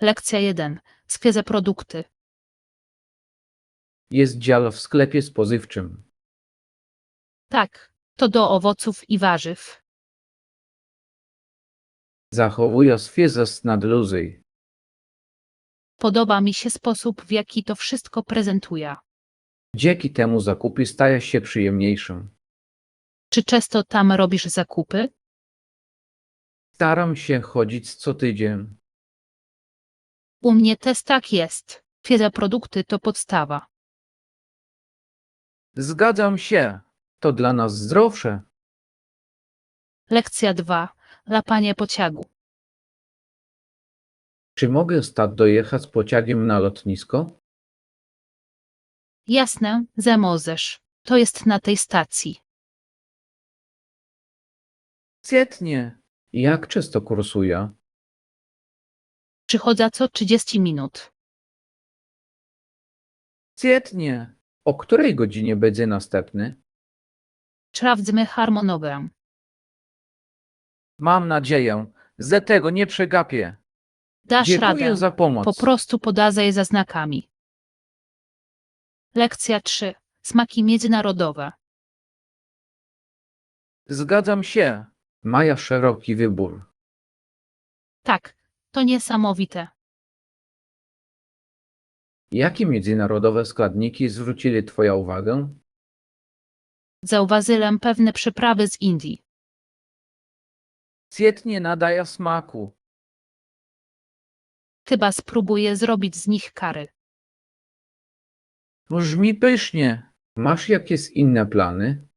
Lekcja 1. Świeże produkty. Jest dział w sklepie spożywczym. Tak, to do owoców i warzyw. Zachowuję świeżość na dłużej. Podoba mi się sposób, w jaki to wszystko prezentuje. Dzięki temu zakupy stają się przyjemniejsze. Czy często tam robisz zakupy? Staram się chodzić co tydzień. U mnie też tak jest. Świeże produkty to podstawa. Zgadzam się. To dla nas zdrowsze. Lekcja 2. Łapanie pociągu. Czy mogę stąd dojechać pociągiem na lotnisko? Jasne, że możesz. To jest na tej stacji. Świetnie. Jak często kursuje? Przychodzę co 30 minut. Świetnie. O której godzinie będzie następny? Sprawdźmy harmonogram. Mam nadzieję, że tego nie przegapię. Dasz Dziękuję radę. za pomoc. Po prostu podadzaj za znakami. Lekcja 3. Smaki międzynarodowe. Zgadzam się. Maja szeroki wybór. Tak, to niesamowite. Jakie międzynarodowe składniki zwrócili Twoją uwagę? Zauważyłem pewne przyprawy z Indii. Świetnie nadaje smaku. Chyba spróbuję zrobić z nich kary. Brzmi pysznie. Masz jakieś inne plany?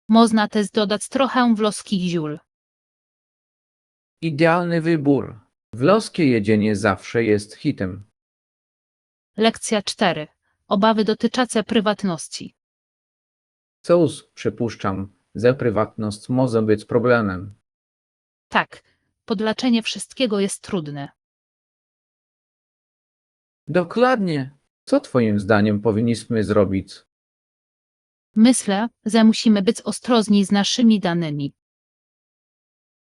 Można też dodać trochę włoskich ziół. Idealny wybór. Włoskie jedzenie zawsze jest hitem. Lekcja 4. Obawy dotyczące prywatności. Cóż, przypuszczam, że prywatność może być problemem. Tak, podlaczenie wszystkiego jest trudne. Dokładnie. Co Twoim zdaniem powinniśmy zrobić? Myślę, że musimy być ostrożni z naszymi danymi.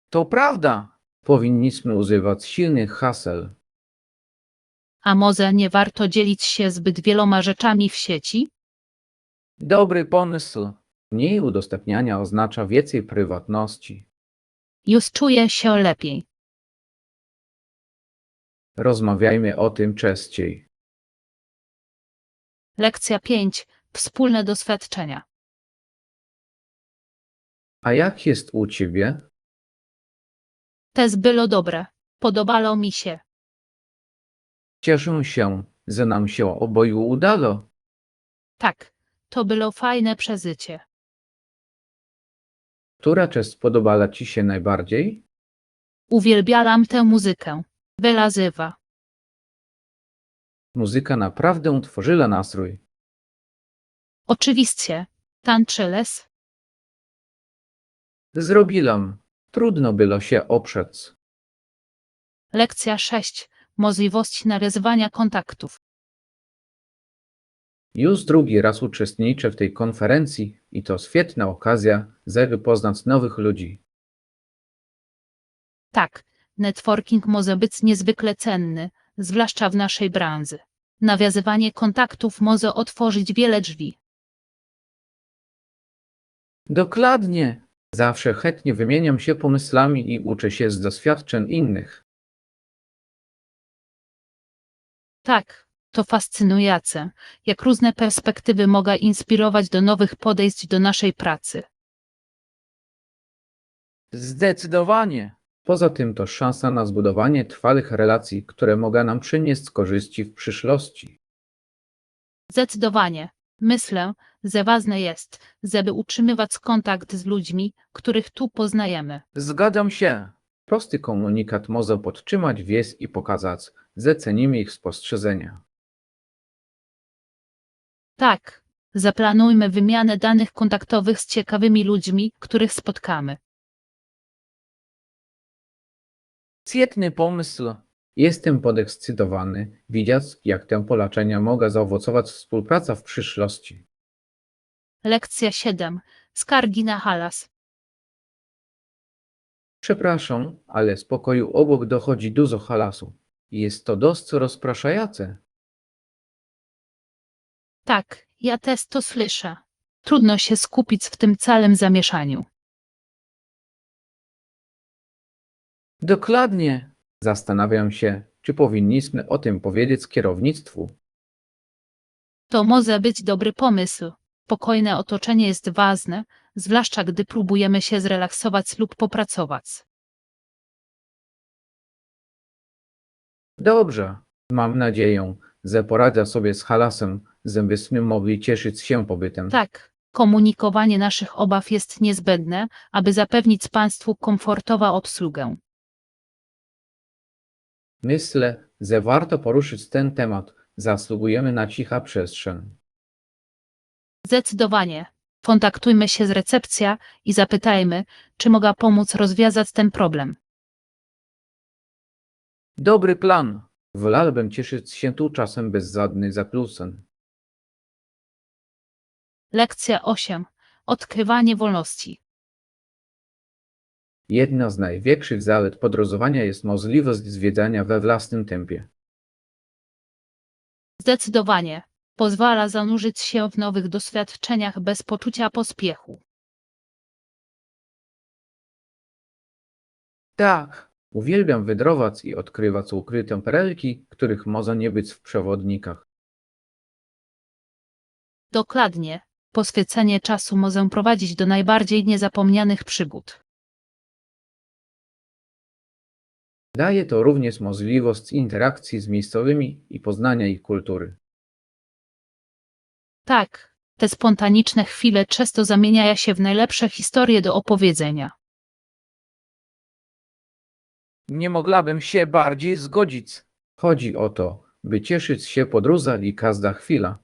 To prawda. Powinniśmy używać silnych haseł. A może nie warto dzielić się zbyt wieloma rzeczami w sieci? Dobry pomysł. Mniej udostępniania oznacza więcej prywatności. Już czuję się lepiej. Rozmawiajmy o tym częściej. Lekcja 5. Wspólne doświadczenia. A jak jest u Ciebie? Też było dobre. Podobało mi się. Cieszę się, że nam się oboju udało. Tak, to było fajne przeżycie. Która część podobała Ci się najbardziej? Uwielbiałam tę muzykę. Wylazywa. Muzyka naprawdę tworzyła nastrój. Oczywiście. Tańczyłeś? Zrobiłam. Trudno było się oprzeć. Lekcja 6. Możliwość nawiązywania kontaktów. Już drugi raz uczestniczę w tej konferencji i to świetna okazja, żeby poznać nowych ludzi. Tak, networking może być niezwykle cenny, zwłaszcza w naszej branży. Nawiązywanie kontaktów może otworzyć wiele drzwi. Dokładnie. Zawsze chętnie wymieniam się pomysłami i uczę się z doświadczeń innych. Tak, to fascynujące, jak różne perspektywy mogą inspirować do nowych podejść do naszej pracy. Zdecydowanie. Poza tym to szansa na zbudowanie trwałych relacji, które mogą nam przynieść korzyści w przyszłości. Zdecydowanie. Myślę, że ważne jest, żeby utrzymywać kontakt z ludźmi, których tu poznajemy. Zgadzam się. Prosty komunikat może podtrzymać więź i pokazać, że cenimy ich spostrzeżenia. Tak, zaplanujmy wymianę danych kontaktowych z ciekawymi ludźmi, których spotkamy. Świetny pomysł. Jestem podekscytowany, widząc, jak te połączenia mogą zaowocować współpraca w przyszłości. Lekcja 7. Skargi na hałas. Przepraszam, ale z pokoju obok dochodzi dużo hałasu. Jest to dość rozpraszające. Tak, ja też to słyszę. Trudno się skupić w tym całym zamieszaniu. Dokładnie. Zastanawiam się, czy powinniśmy o tym powiedzieć kierownictwu. To może być dobry pomysł. Spokojne otoczenie jest ważne, zwłaszcza gdy próbujemy się zrelaksować lub popracować. Dobrze. Mam nadzieję, że poradza sobie z halasem, żebyśmy mogli cieszyć się pobytem. Tak, komunikowanie naszych obaw jest niezbędne, aby zapewnić Państwu komfortową obsługę. Myślę, że warto poruszyć ten temat. Zasługujemy na cicha przestrzeń. Zdecydowanie. Kontaktujmy się z recepcją i zapytajmy, czy mogę pomóc rozwiązać ten problem. Dobry plan. Wolałbym cieszyć się tu czasem bez żadnych zakłóceń. Lekcja 8. Odkrywanie wolności. Jedna z największych zalet podróżowania jest możliwość zwiedzania we własnym tempie. Zdecydowanie. Pozwala zanurzyć się w nowych doświadczeniach bez poczucia pospiechu. Tak, uwielbiam wędrować i odkrywać ukryte perełki, których może nie być w przewodnikach. Dokładnie. Poświęcenie czasu może prowadzić do najbardziej niezapomnianych przygód. Daje to również możliwość interakcji z miejscowymi i poznania ich kultury. Tak, te spontaniczne chwile często zamieniają się w najlepsze historie do opowiedzenia. Nie mogłabym się bardziej zgodzić. Chodzi o to, by cieszyć się podróżą i każda chwila.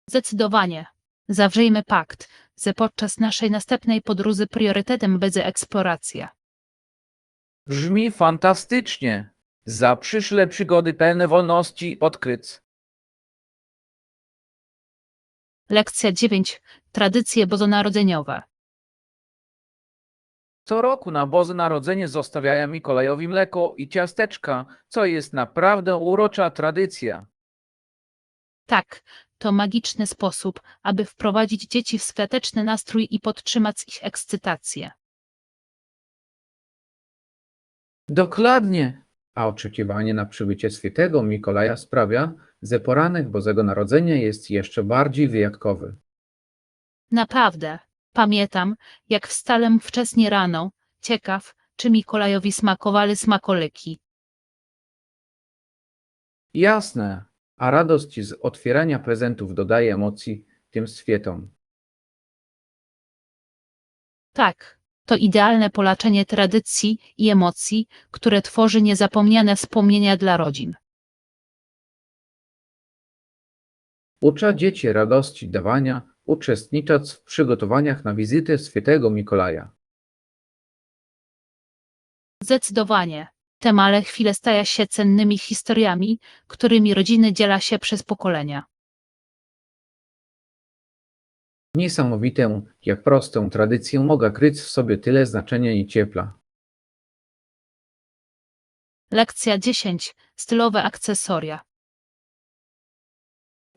Zdecydowanie. Zawrzyjmy pakt, że podczas naszej następnej podróży priorytetem będzie eksploracja. Brzmi fantastycznie. Za przyszłe przygody pełne wolności i odkryć. Lekcja 9. Tradycje bożonarodzeniowe. Co roku na Boże Narodzenie zostawiają Mikołajowi mleko i ciasteczka, co jest naprawdę urocza tradycja. Tak, to magiczny sposób, aby wprowadzić dzieci w świąteczny nastrój i podtrzymać ich ekscytację. Dokładnie. A oczekiwanie na przybycie świętego Mikołaja sprawia, że poranek Bożego Narodzenia jest jeszcze bardziej wyjątkowy. Naprawdę. Pamiętam, jak wstałem wcześnie rano, ciekaw, czy Mikołajowi smakowały smakołyki. Jasne, a radość z otwierania prezentów dodaje emocji tym świętom. Tak, to idealne połączenie tradycji i emocji, które tworzy niezapomniane wspomnienia dla rodzin. Ucza dzieci radości dawania, uczestnicząc w przygotowaniach na wizytę świętego Mikołaja. Zdecydowanie. Te małe chwile stają się cennymi historiami, którymi rodziny dzielą się przez pokolenia. Niesamowite, jak prostą tradycję mogła kryć w sobie tyle znaczenia i ciepła. Lekcja 10. Stylowe akcesoria.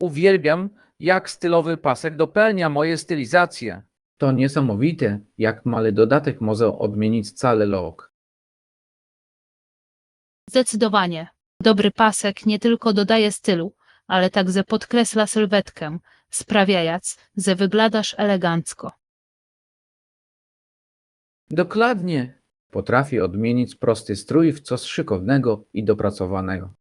Uwielbiam, jak stylowy pasek dopełnia moje stylizacje. To niesamowite, jak mały dodatek może odmienić cały look. Zdecydowanie. Dobry pasek nie tylko dodaje stylu, ale także podkreśla sylwetkę, sprawiając, że wyglądasz elegancko. Dokładnie. Potrafi odmienić prosty strój w coś szykownego i dopracowanego.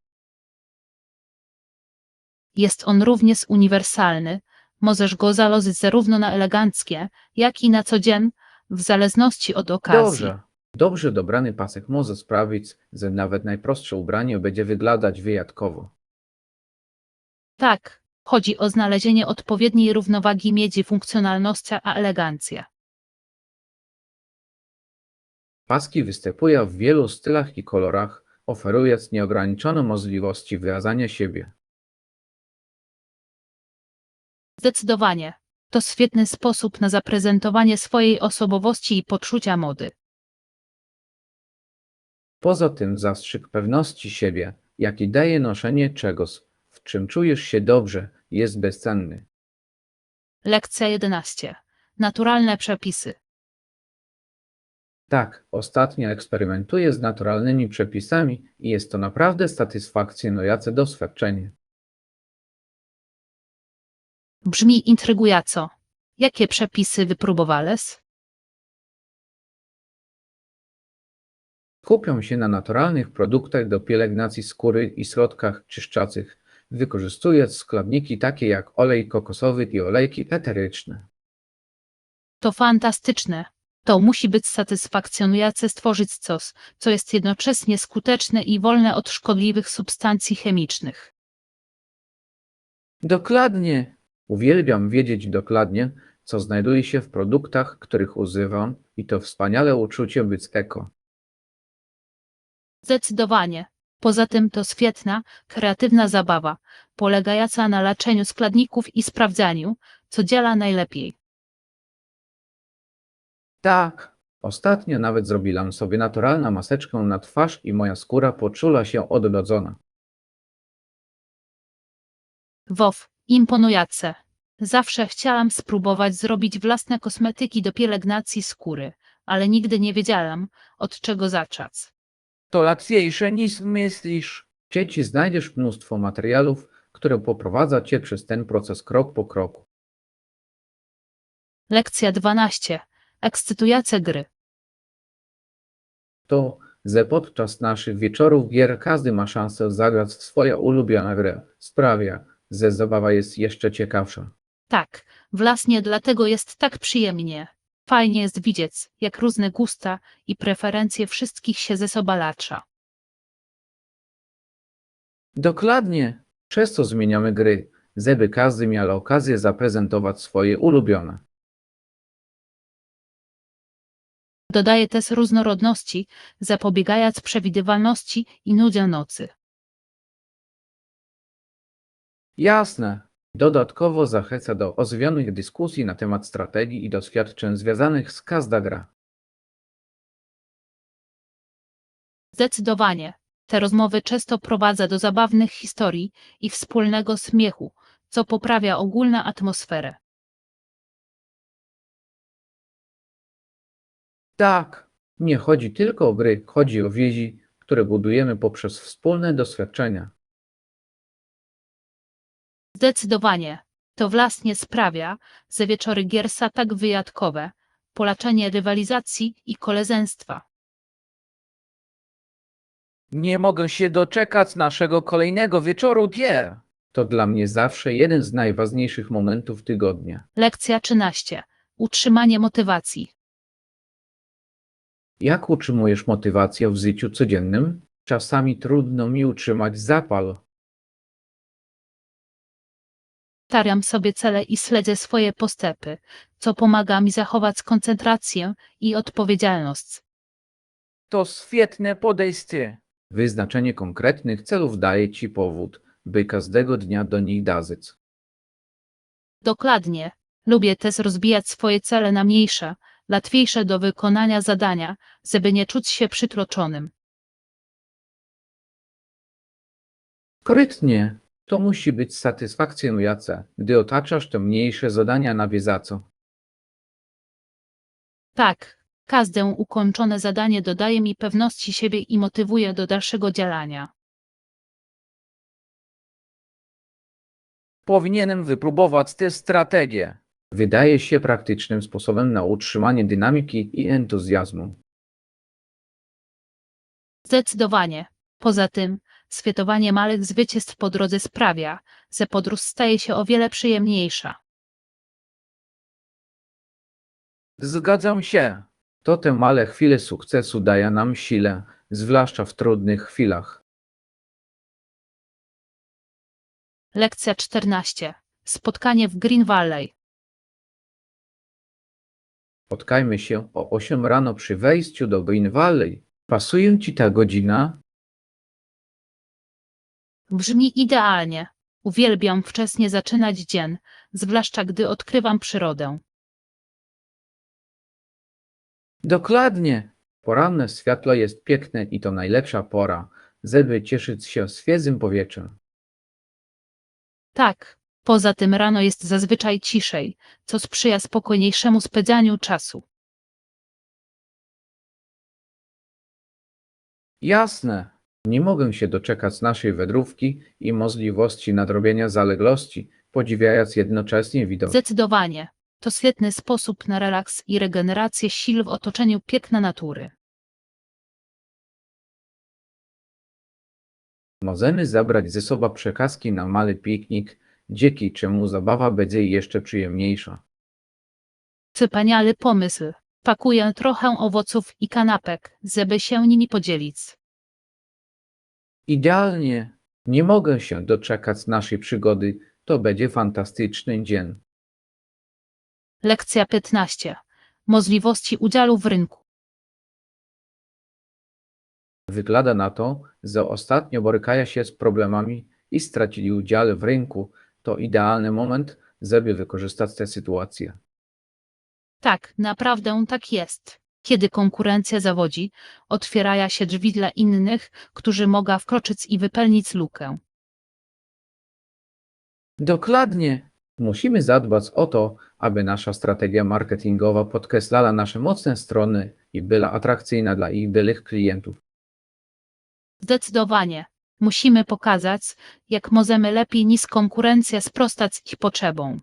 Jest on również uniwersalny, możesz go założyć zarówno na eleganckie, jak i na co dzień, w zależności od okazji. Dobrze dobrany pasek może sprawić, że nawet najprostsze ubranie będzie wyglądać wyjątkowo. Tak, chodzi o znalezienie odpowiedniej równowagi między funkcjonalnością a elegancją. Paski występują w wielu stylach i kolorach, oferując nieograniczone możliwości wyrażania siebie. Zdecydowanie. To świetny sposób na zaprezentowanie swojej osobowości i poczucia mody. Poza tym zastrzyk pewności siebie, jaki daje noszenie czegoś, w czym czujesz się dobrze, jest bezcenny. Lekcja 11. Naturalne przepisy. Tak, ostatnio eksperymentuję z naturalnymi przepisami i jest to naprawdę satysfakcjonujące doświadczenie. Brzmi intrygująco. Jakie przepisy wypróbowałeś? Skupiam się na naturalnych produktach do pielęgnacji skóry i środkach czyszczących, wykorzystując składniki takie jak olej kokosowy i olejki eteryczne. To fantastyczne. To musi być satysfakcjonujące stworzyć coś, co jest jednocześnie skuteczne i wolne od szkodliwych substancji chemicznych. Dokładnie! Uwielbiam wiedzieć dokładnie, co znajduje się w produktach, których używam i to wspaniale uczucie być eko. Zdecydowanie. Poza tym to świetna, kreatywna zabawa, polegająca na leczeniu składników i sprawdzaniu, co działa najlepiej. Tak! Ostatnio nawet zrobiłam sobie naturalną maseczkę na twarz i moja skóra poczula się odrodzona. Wow, imponujące. Zawsze chciałam spróbować zrobić własne kosmetyki do pielęgnacji skóry, ale nigdy nie wiedziałam, od czego zacząć. To łatwiejsze niż myślisz. W sieci znajdziesz mnóstwo materiałów, które poprowadza cię przez ten proces krok po kroku. Lekcja 12. Ekscytujące gry. To, że podczas naszych wieczorów gier każdy ma szansę zagrać w swoją ulubioną grę, sprawia, że zabawa jest jeszcze ciekawsza. Tak, właśnie dlatego jest tak przyjemnie. Fajnie jest widzieć, jak różne gusta i preferencje wszystkich się ze sobą łączą. Dokładnie. Przez to zmieniamy gry, żeby każdy miał okazję zaprezentować swoje ulubione. Dodaje też różnorodności, zapobiegając przewidywalności i nudzie nocy. Jasne. Dodatkowo zachęca do ozwionych dyskusji na temat strategii i doświadczeń związanych z każda gra. Zdecydowanie. Te rozmowy często prowadzą do zabawnych historii i wspólnego śmiechu, co poprawia ogólną atmosferę. Tak, nie chodzi tylko o gry, chodzi o więzi, które budujemy poprzez wspólne doświadczenia. Zdecydowanie. To właśnie sprawia, że wieczory gier są tak wyjątkowe, polaczenie rywalizacji i koleżeństwa. Nie mogę się doczekać naszego kolejnego wieczoru gier. To dla mnie zawsze jeden z najważniejszych momentów tygodnia. Lekcja 13. Utrzymanie motywacji. Jak utrzymujesz motywację w życiu codziennym? Czasami trudno mi utrzymać zapal. Stawiam sobie cele i śledzę swoje postępy, co pomaga mi zachować koncentrację i odpowiedzialność. To świetne podejście. Wyznaczenie konkretnych celów daje ci powód, by każdego dnia do nich dążyć. Dokładnie. Lubię też rozbijać swoje cele na mniejsze, łatwiejsze do wykonania zadania, żeby nie czuć się przytłoczonym. Sprytnie. To musi być satysfakcjonujące, gdy otaczasz te mniejsze zadania na bieżąco. Tak, każde ukończone zadanie dodaje mi pewności siebie i motywuje do dalszego działania. Powinienem wypróbować tę strategię. Wydaje się praktycznym sposobem na utrzymanie dynamiki i entuzjazmu. Zdecydowanie. Poza tym, świętowanie małych zwycięstw po drodze sprawia, że podróż staje się o wiele przyjemniejsza. Zgadzam się. To te małe chwile sukcesu dają nam siłę, zwłaszcza w trudnych chwilach. Lekcja 14. Spotkanie w Green Valley. Spotkajmy się o 8 rano przy wejściu do Green Valley. Pasuje ci ta godzina? Brzmi idealnie. Uwielbiam wcześnie zaczynać dzień, zwłaszcza gdy odkrywam przyrodę. Dokładnie. Poranne światło jest piękne i to najlepsza pora, żeby cieszyć się świeżym powietrzem. Tak, poza tym rano jest zazwyczaj ciszej, co sprzyja spokojniejszemu spędzaniu czasu. Jasne, nie mogę się doczekać naszej wędrówki i możliwości nadrobienia zaległości, podziwiając jednocześnie widok. Zdecydowanie. To świetny sposób na relaks i regenerację sił w otoczeniu piękna natury. Możemy zabrać ze sobą przekazki na mały piknik, dzięki czemu zabawa będzie jeszcze przyjemniejsza. Wspaniały pomysł. Pakuję trochę owoców i kanapek, żeby się nimi podzielić. Idealnie, nie mogę się doczekać naszej przygody, to będzie fantastyczny dzień. Lekcja 15. Możliwości udziału w rynku. Wygląda na to, że ostatnio borykają się z problemami i stracili udział w rynku. To idealny moment, żeby wykorzystać tę sytuację. Tak, naprawdę tak jest. Kiedy konkurencja zawodzi, otwierają się drzwi dla innych, którzy mogą wkroczyć i wypełnić lukę. Dokładnie. Musimy zadbać o to, aby nasza strategia marketingowa podkreślała nasze mocne strony i była atrakcyjna dla ich byłych klientów. Zdecydowanie. Musimy pokazać, jak możemy lepiej niż konkurencja sprostać ich potrzebom.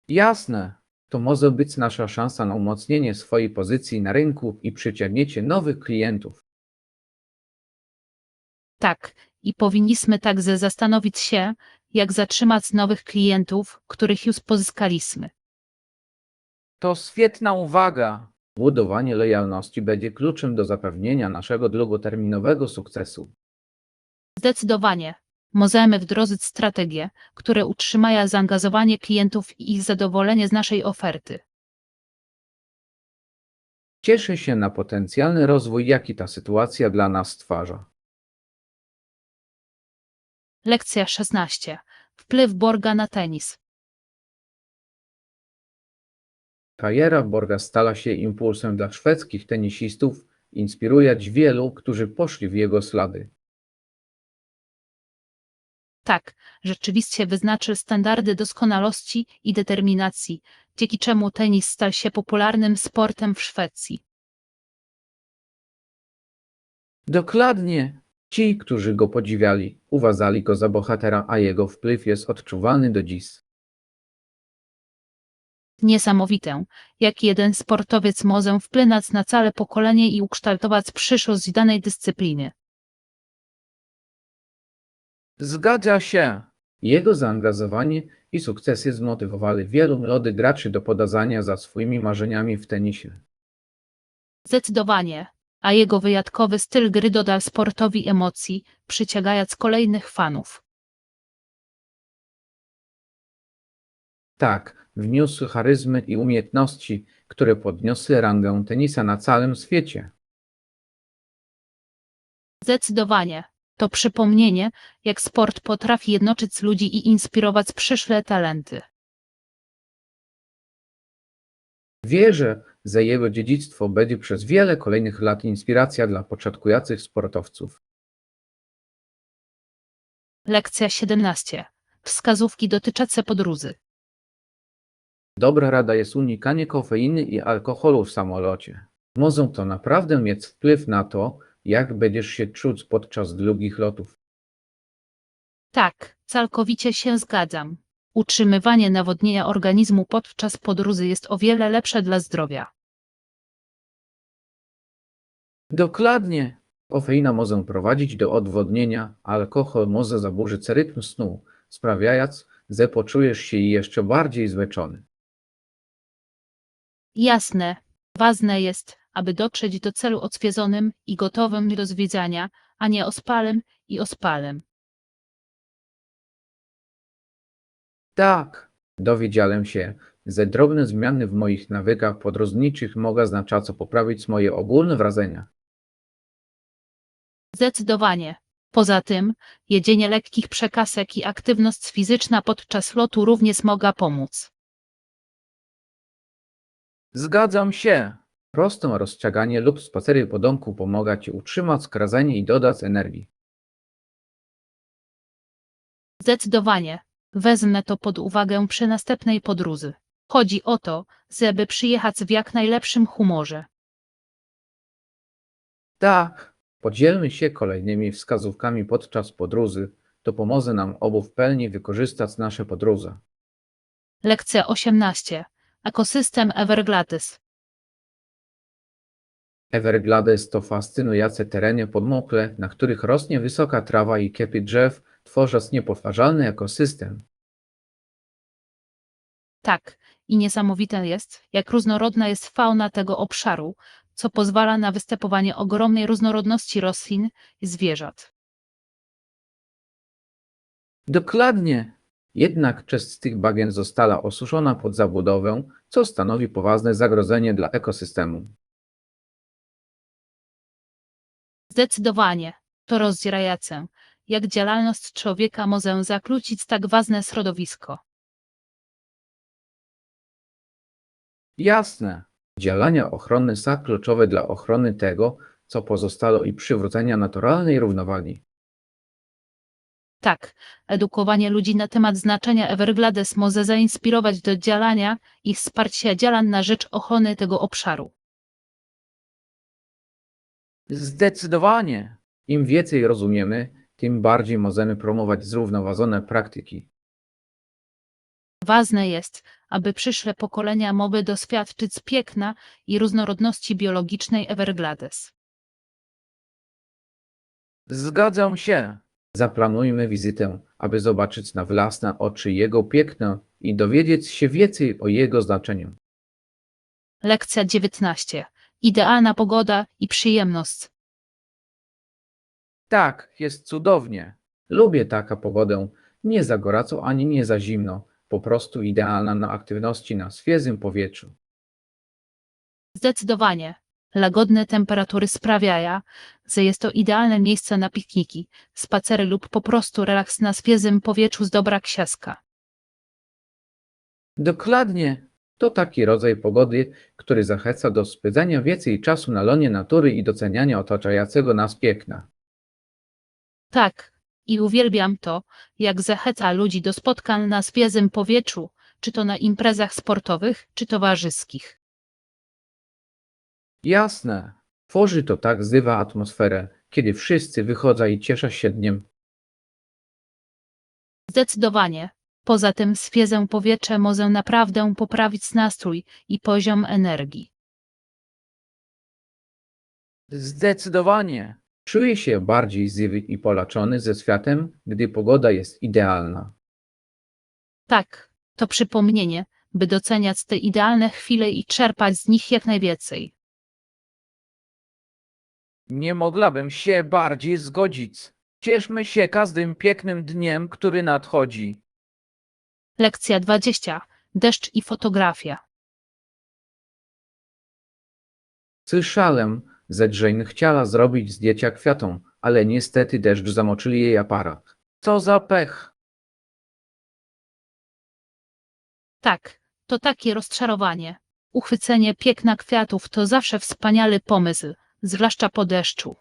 Jasne, to może być nasza szansa na umocnienie swojej pozycji na rynku i przyciągnięcie nowych klientów. Tak, i powinniśmy także zastanowić się, jak zatrzymać nowych klientów, których już pozyskaliśmy. To świetna uwaga. Budowanie lojalności będzie kluczem do zapewnienia naszego długoterminowego sukcesu. Zdecydowanie. Możemy wdrożyć strategie, które utrzymają zaangażowanie klientów i ich zadowolenie z naszej oferty. Cieszę się na potencjalny rozwój, jaki ta sytuacja dla nas stwarza. Lekcja 16. Wpływ Borga na tenis. Kariera Borga stała się impulsem dla szwedzkich tenisistów, inspirując wielu, którzy poszli w jego ślady. Tak, rzeczywiście wyznaczył standardy doskonałości i determinacji, dzięki czemu tenis stał się popularnym sportem w Szwecji. Dokładnie. Ci, którzy go podziwiali, uważali go za bohatera, a jego wpływ jest odczuwalny do dziś. Niesamowite, jak jeden sportowiec może wpłynąć na całe pokolenie i ukształtować przyszłość danej dyscypliny. Zgadza się. Jego zaangażowanie i sukcesy zmotywowały wielu młodych graczy do podążania za swoimi marzeniami w tenisie. Zdecydowanie, a jego wyjątkowy styl gry dodał sportowi emocji, przyciągając kolejnych fanów. Tak, wniósł charyzmy i umiejętności, które podniosły rangę tenisa na całym świecie. Zdecydowanie, to przypomnienie, jak sport potrafi jednoczyć ludzi i inspirować przyszłe talenty. Wierzę, że jego dziedzictwo będzie przez wiele kolejnych lat inspiracja dla początkujących sportowców. Lekcja 17. Wskazówki dotyczące podróży. Dobra rada jest unikanie kofeiny i alkoholu w samolocie. Może to naprawdę mieć wpływ na to, jak będziesz się czuć podczas długich lotów. Tak, całkowicie się zgadzam. Utrzymywanie nawodnienia organizmu podczas podróży jest o wiele lepsze dla zdrowia. Dokładnie. Kofeina może prowadzić do odwodnienia, a alkohol może zaburzyć rytm snu, sprawiając, że poczujesz się jeszcze bardziej zmęczony. Jasne, ważne jest, aby dotrzeć do celu odwiedzonym i gotowym do zwiedzania, a nie ospalym i ospalym. Tak, dowiedziałem się, że drobne zmiany w moich nawykach podróżniczych mogą znacząco poprawić moje ogólne wrażenia. Zdecydowanie. Poza tym, jedzenie lekkich przekąsek i aktywność fizyczna podczas lotu również mogą pomóc. Zgadzam się. Proste rozciąganie lub spacery po domku pomaga ci utrzymać skradzenie i dodać energii. Zdecydowanie. Wezmę to pod uwagę przy następnej podróży. Chodzi o to, żeby przyjechać w jak najlepszym humorze. Tak. Podzielmy się kolejnymi wskazówkami podczas podróży. To pomoże nam obu w pełni wykorzystać nasze podróże. Lekcja 18. Ekosystem Everglades. Everglades to fascynujące tereny podmokłe, na których rośnie wysoka trawa i kępy drzew, tworząc niepowtarzalny ekosystem. Tak, i niesamowite jest, jak różnorodna jest fauna tego obszaru, co pozwala na występowanie ogromnej różnorodności roślin i zwierząt. Dokładnie. Jednak część z tych bagien została osuszona pod zabudowę, co stanowi poważne zagrożenie dla ekosystemu. Zdecydowanie, to rozdzierające, jak działalność człowieka może zakłócić tak ważne środowisko. Jasne. Działania ochronne są kluczowe dla ochrony tego, co pozostało i przywrócenia naturalnej równowagi. Tak, edukowanie ludzi na temat znaczenia Everglades może zainspirować do działania i wsparcia działań na rzecz ochrony tego obszaru. Zdecydowanie. Im więcej rozumiemy, tym bardziej możemy promować zrównoważone praktyki. Ważne jest, aby przyszłe pokolenia mogły doświadczyć piękna i różnorodności biologicznej Everglades. Zgadzam się. Zaplanujmy wizytę, aby zobaczyć na własne oczy jego piękno i dowiedzieć się więcej o jego znaczeniu. Lekcja 19. Idealna pogoda i przyjemność. Tak, jest cudownie. Lubię taką pogodę. Nie za gorąco ani nie za zimno. Po prostu idealna na aktywności na świeżym powietrzu. Zdecydowanie. Lagodne temperatury sprawiają, że jest to idealne miejsce na pikniki, spacery lub po prostu relaks na świeżym powietrzu z dobra książka. Dokładnie. To taki rodzaj pogody, który zachęca do spędzania więcej czasu na łonie natury i doceniania otaczającego nas piękna. Tak, i uwielbiam to, jak zachęca ludzi do spotkań na świeżym powietrzu, czy to na imprezach sportowych, czy towarzyskich. Jasne. Tworzy to tak zdywa atmosferę, kiedy wszyscy wychodzą i cieszą się dniem. Zdecydowanie. Poza tym świeże powietrze może naprawdę poprawić nastrój i poziom energii. Zdecydowanie. Czuję się bardziej żywy i polaczony ze światem, gdy pogoda jest idealna. Tak, to przypomnienie, by doceniać te idealne chwile i czerpać z nich jak najwięcej. Nie mogłabym się bardziej zgodzić. Cieszmy się każdym pięknym dniem, który nadchodzi. Lekcja 20. Deszcz i fotografia. Słyszałem, że Jane chciała zrobić zdjęcia kwiatom, ale niestety deszcz zamoczyli jej aparat. Co za pech! Tak, to takie rozczarowanie. Uchwycenie piękna kwiatów to zawsze wspaniały pomysł, zwłaszcza po deszczu.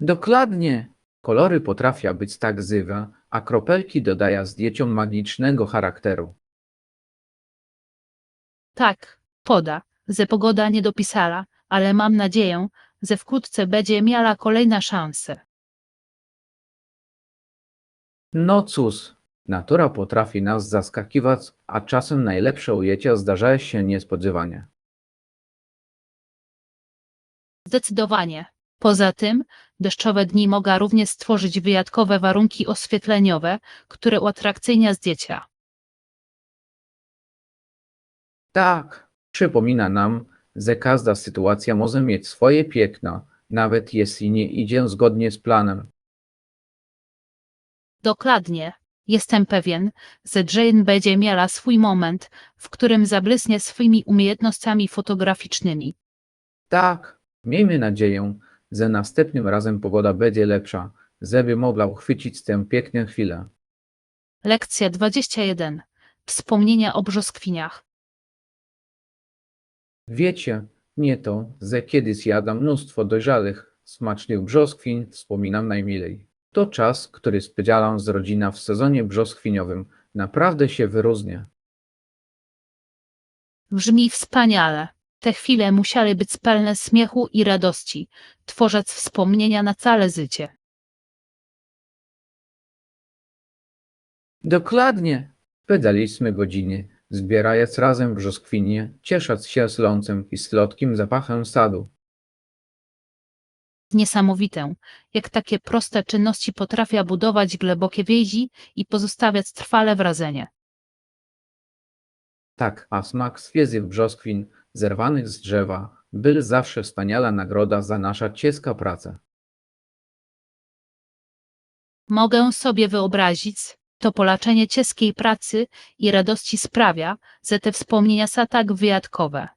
Dokładnie. Kolory potrafią być tak żywe, a kropelki dodają zdjęciom magicznego charakteru. Tak, poda, że pogoda nie dopisała, ale mam nadzieję, że wkrótce będzie miała kolejna szansę. No cóż, natura potrafi nas zaskakiwać, a czasem najlepsze ujęcia zdarzają się niespodziewanie. Zdecydowanie. Poza tym, deszczowe dni mogą również stworzyć wyjątkowe warunki oświetleniowe, które uatrakcyjnia zdjęcia. Tak, przypomina nam, że każda sytuacja może mieć swoje piękno, nawet jeśli nie idzie zgodnie z planem. Dokładnie. Jestem pewien, że Jane będzie miała swój moment, w którym zabłysnie swoimi umiejętnościami fotograficznymi. Tak, miejmy nadzieję, że następnym razem pogoda będzie lepsza, żeby mogła uchwycić tę piękną chwilę. Lekcja 21. Wspomnienia o brzoskwiniach. Wiecie, nie to, że kiedy zjadam mnóstwo dojrzałych, smacznych brzoskwiń, wspominam najmilej. To czas, który spędzałam z rodziną w sezonie brzoskwiniowym. Naprawdę się wyróżnia. Brzmi wspaniale. Te chwile musiały być pełne śmiechu i radości, tworząc wspomnienia na całe życie. Dokładnie. Spędzaliśmy godziny, zbierając razem brzoskwinie, ciesząc się slącem i słodkim zapachem sadu. Niesamowite, jak takie proste czynności potrafią budować głębokie więzi i pozostawiać trwale wrażenie. Tak, a smak świeżych brzoskwin, zerwanych z drzewa, był zawsze wspaniała nagroda za nasza ciężka praca. Mogę sobie wyobrazić, to polaczenie ciężkiej pracy i radości sprawia, że te wspomnienia są tak wyjątkowe.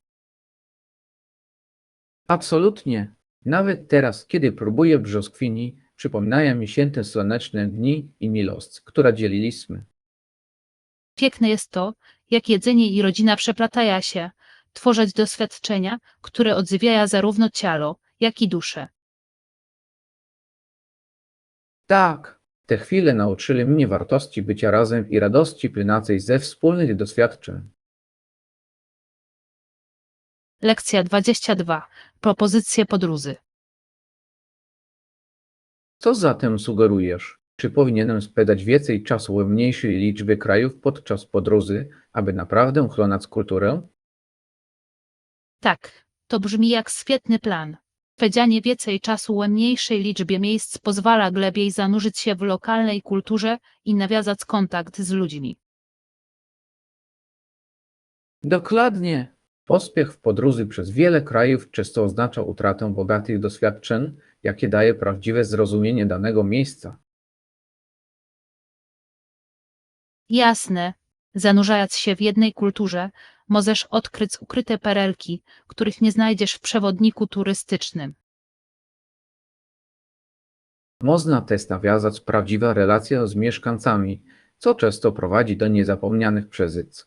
Absolutnie. Nawet teraz, kiedy próbuję brzoskwini, przypominają mi się te słoneczne dni i miłość, która dzieliliśmy. Piękne jest to, jak jedzenie i rodzina przeplatają się, tworząc doświadczenia, które odzywiają zarówno ciało, jak i duszę. Tak, te chwile nauczyły mnie wartości bycia razem i radości płynącej ze wspólnych doświadczeń. Lekcja 22. Propozycje podróży. Co zatem sugerujesz? Czy powinienem spędzać więcej czasu w mniejszej liczbie krajów podczas podróży, aby naprawdę chronić kulturę? Tak, to brzmi jak świetny plan. Spędzanie więcej czasu w mniejszej liczbie miejsc pozwala głębiej zanurzyć się w lokalnej kulturze i nawiązać kontakt z ludźmi. Dokładnie. Pospiech w podróży przez wiele krajów często oznacza utratę bogatych doświadczeń, jakie daje prawdziwe zrozumienie danego miejsca. Jasne, zanurzając się w jednej kulturze, możesz odkryć ukryte perelki, których nie znajdziesz w przewodniku turystycznym. Można też nawiązać prawdziwe relacje z mieszkańcami, co często prowadzi do niezapomnianych przeżyć.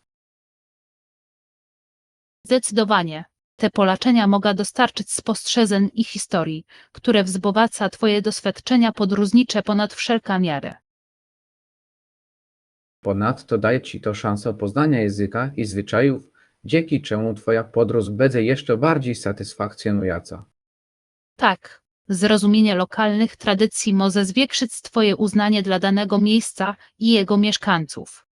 Zdecydowanie, te polaczenia mogą dostarczyć spostrzeżeń i historii, które wzbogaca Twoje doświadczenia podróżnicze ponad wszelką miarę. Ponadto daje Ci to szansę poznania języka i zwyczajów, dzięki czemu Twoja podróż będzie jeszcze bardziej satysfakcjonująca. Tak, zrozumienie lokalnych tradycji może zwiększyć Twoje uznanie dla danego miejsca i jego mieszkańców.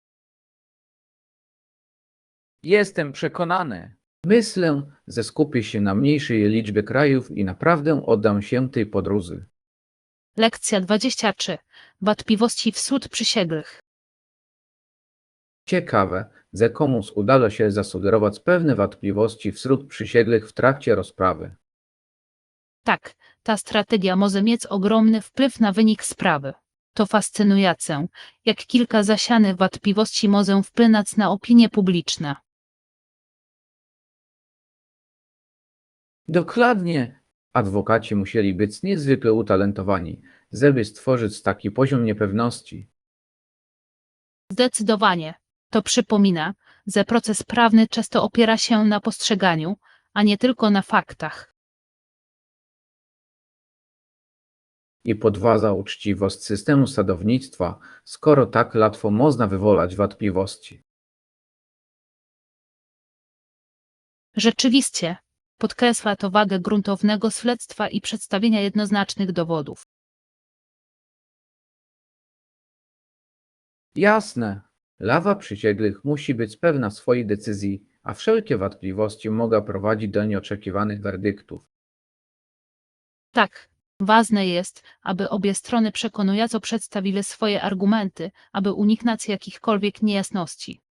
Jestem przekonany. Myślę, że skupię się na mniejszej liczbie krajów i naprawdę oddam się tej podróży. Lekcja 23. Wątpliwości wśród przysięgłych. Ciekawe, że komuś udało się zasugerować pewne wątpliwości wśród przysięgłych w trakcie rozprawy. Tak, ta strategia może mieć ogromny wpływ na wynik sprawy. To fascynujące, jak kilka zasianych wątpliwości może wpłynąć na opinię publiczną. Dokładnie. Adwokaci musieli być niezwykle utalentowani, żeby stworzyć taki poziom niepewności. Zdecydowanie. To przypomina, że proces prawny często opiera się na postrzeganiu, a nie tylko na faktach. I podważa uczciwość systemu sadownictwa, skoro tak łatwo można wywołać wątpliwości. Rzeczywiście, podkreśla to wagę gruntownego śledztwa i przedstawienia jednoznacznych dowodów. Jasne, lawa przysięgłych musi być pewna swojej decyzji, a wszelkie wątpliwości mogą prowadzić do nieoczekiwanych werdyktów. Tak, ważne jest, aby obie strony przekonująco przedstawiły swoje argumenty, aby uniknąć jakichkolwiek niejasności.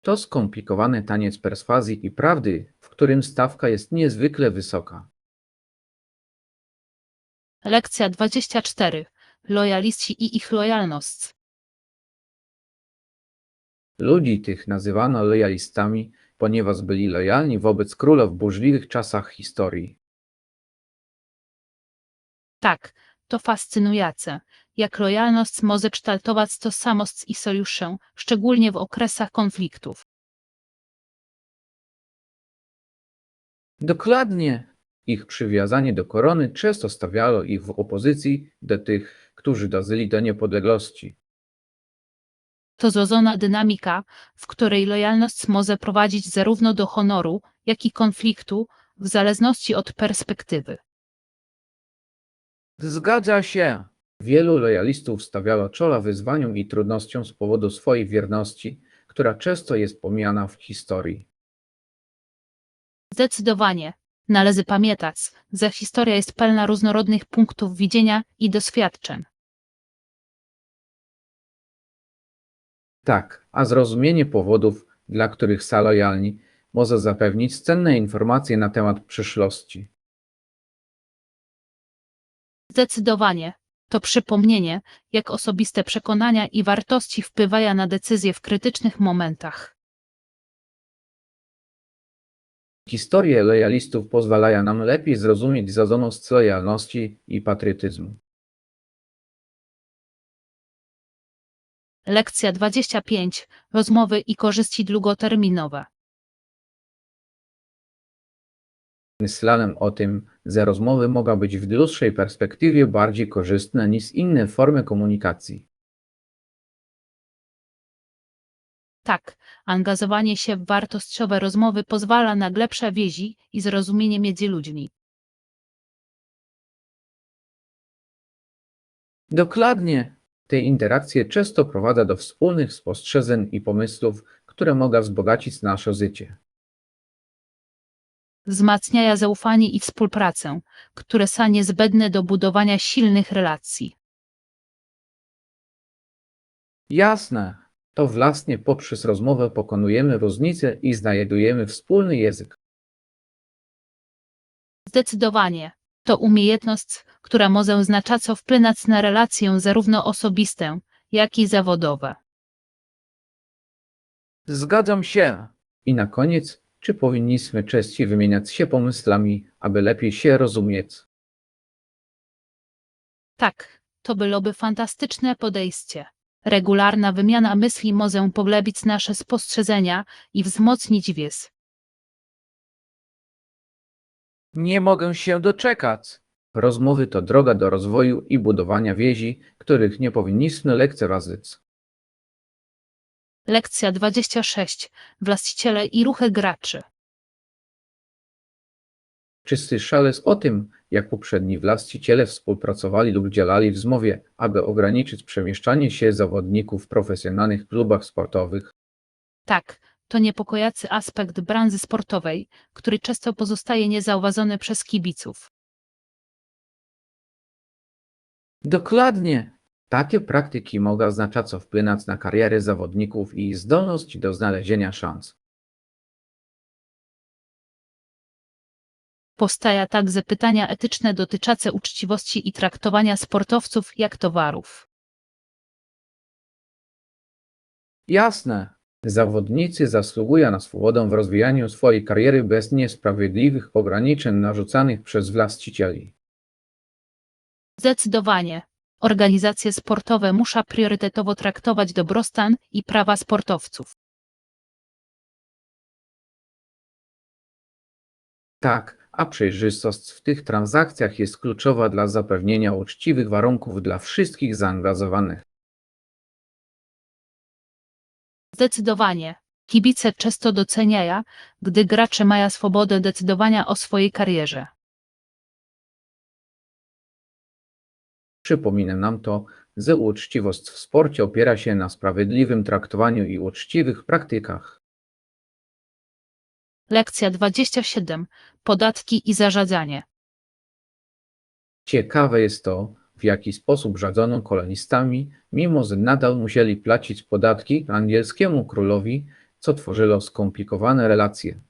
To skomplikowany taniec perswazji i prawdy, w którym stawka jest niezwykle wysoka. Lekcja 24. Lojaliści i ich lojalność. Ludzi tych nazywano lojalistami, ponieważ byli lojalni wobec króla w burzliwych czasach historii. Tak, to fascynujące, jak lojalność może kształtować tożsamość i sojusze, szczególnie w okresach konfliktów. Dokładnie. Ich przywiązanie do korony często stawiało ich w opozycji do tych, którzy dążyli do niepodległości. To złożona dynamika, w której lojalność może prowadzić zarówno do honoru, jak i konfliktu, w zależności od perspektywy. Zgadza się. Wielu lojalistów stawiało czoła wyzwaniom i trudnościom z powodu swojej wierności, która często jest pomijana w historii. Zdecydowanie. Należy pamiętać, że historia jest pełna różnorodnych punktów widzenia i doświadczeń. Tak, a zrozumienie powodów, dla których są lojalni, może zapewnić cenne informacje na temat przyszłości. Zdecydowanie. To przypomnienie, jak osobiste przekonania i wartości wpływają na decyzje w krytycznych momentach. Historie lojalistów pozwalają nam lepiej zrozumieć złożoność lojalności i patriotyzmu. Lekcja 25. Rozmowy i korzyści długoterminowe. Myślałem o tym, że rozmowy mogą być w dłuższej perspektywie bardziej korzystne niż inne formy komunikacji. Tak, angażowanie się w wartościowe rozmowy pozwala na głębsze więzi i zrozumienie między ludźmi. Dokładnie. Te interakcje często prowadzą do wspólnych spostrzeżeń i pomysłów, które mogą wzbogacić nasze życie. Wzmacniają zaufanie i współpracę, które są niezbędne do budowania silnych relacji. Jasne. To właśnie poprzez rozmowę pokonujemy różnice i znajdujemy wspólny język. Zdecydowanie. To umiejętność, która może znacząco wpłynąć na relacje zarówno osobiste, jak i zawodowe. Zgadzam się. I na koniec, czy powinniśmy częściej wymieniać się pomysłami, aby lepiej się rozumieć? Tak, to byłoby fantastyczne podejście. Regularna wymiana myśli może pogłębić nasze spostrzeżenia i wzmocnić więź. Nie mogę się doczekać. Rozmowy to droga do rozwoju i budowania więzi, których nie powinniśmy lekceważyć. Lekcja 26. Właściciele i ruchy graczy. Czy słyszałeś o tym, jak poprzedni właściciele współpracowali lub działali w zmowie, aby ograniczyć przemieszczanie się zawodników w profesjonalnych klubach sportowych? Tak, to niepokojący aspekt branży sportowej, który często pozostaje niezauważony przez kibiców. Dokładnie. Takie praktyki mogą znacząco wpłynąć na karierę zawodników i zdolność do znalezienia szans. Powstają także pytania etyczne dotyczące uczciwości i traktowania sportowców jak towarów. Jasne. Zawodnicy zasługują na swobodę w rozwijaniu swojej kariery bez niesprawiedliwych ograniczeń narzucanych przez właścicieli. Zdecydowanie. Organizacje sportowe muszą priorytetowo traktować dobrostan i prawa sportowców. Tak, a przejrzystość w tych transakcjach jest kluczowa dla zapewnienia uczciwych warunków dla wszystkich zaangażowanych. Zdecydowanie. Kibice często doceniają, gdy gracze mają swobodę decydowania o swojej karierze. Przypomina nam to, że uczciwość w sporcie opiera się na sprawiedliwym traktowaniu i uczciwych praktykach. Lekcja 27. Podatki i zarządzanie. Ciekawe jest to, w jaki sposób rządzono kolonistami, mimo że nadal musieli płacić podatki angielskiemu królowi, co tworzyło skomplikowane relacje.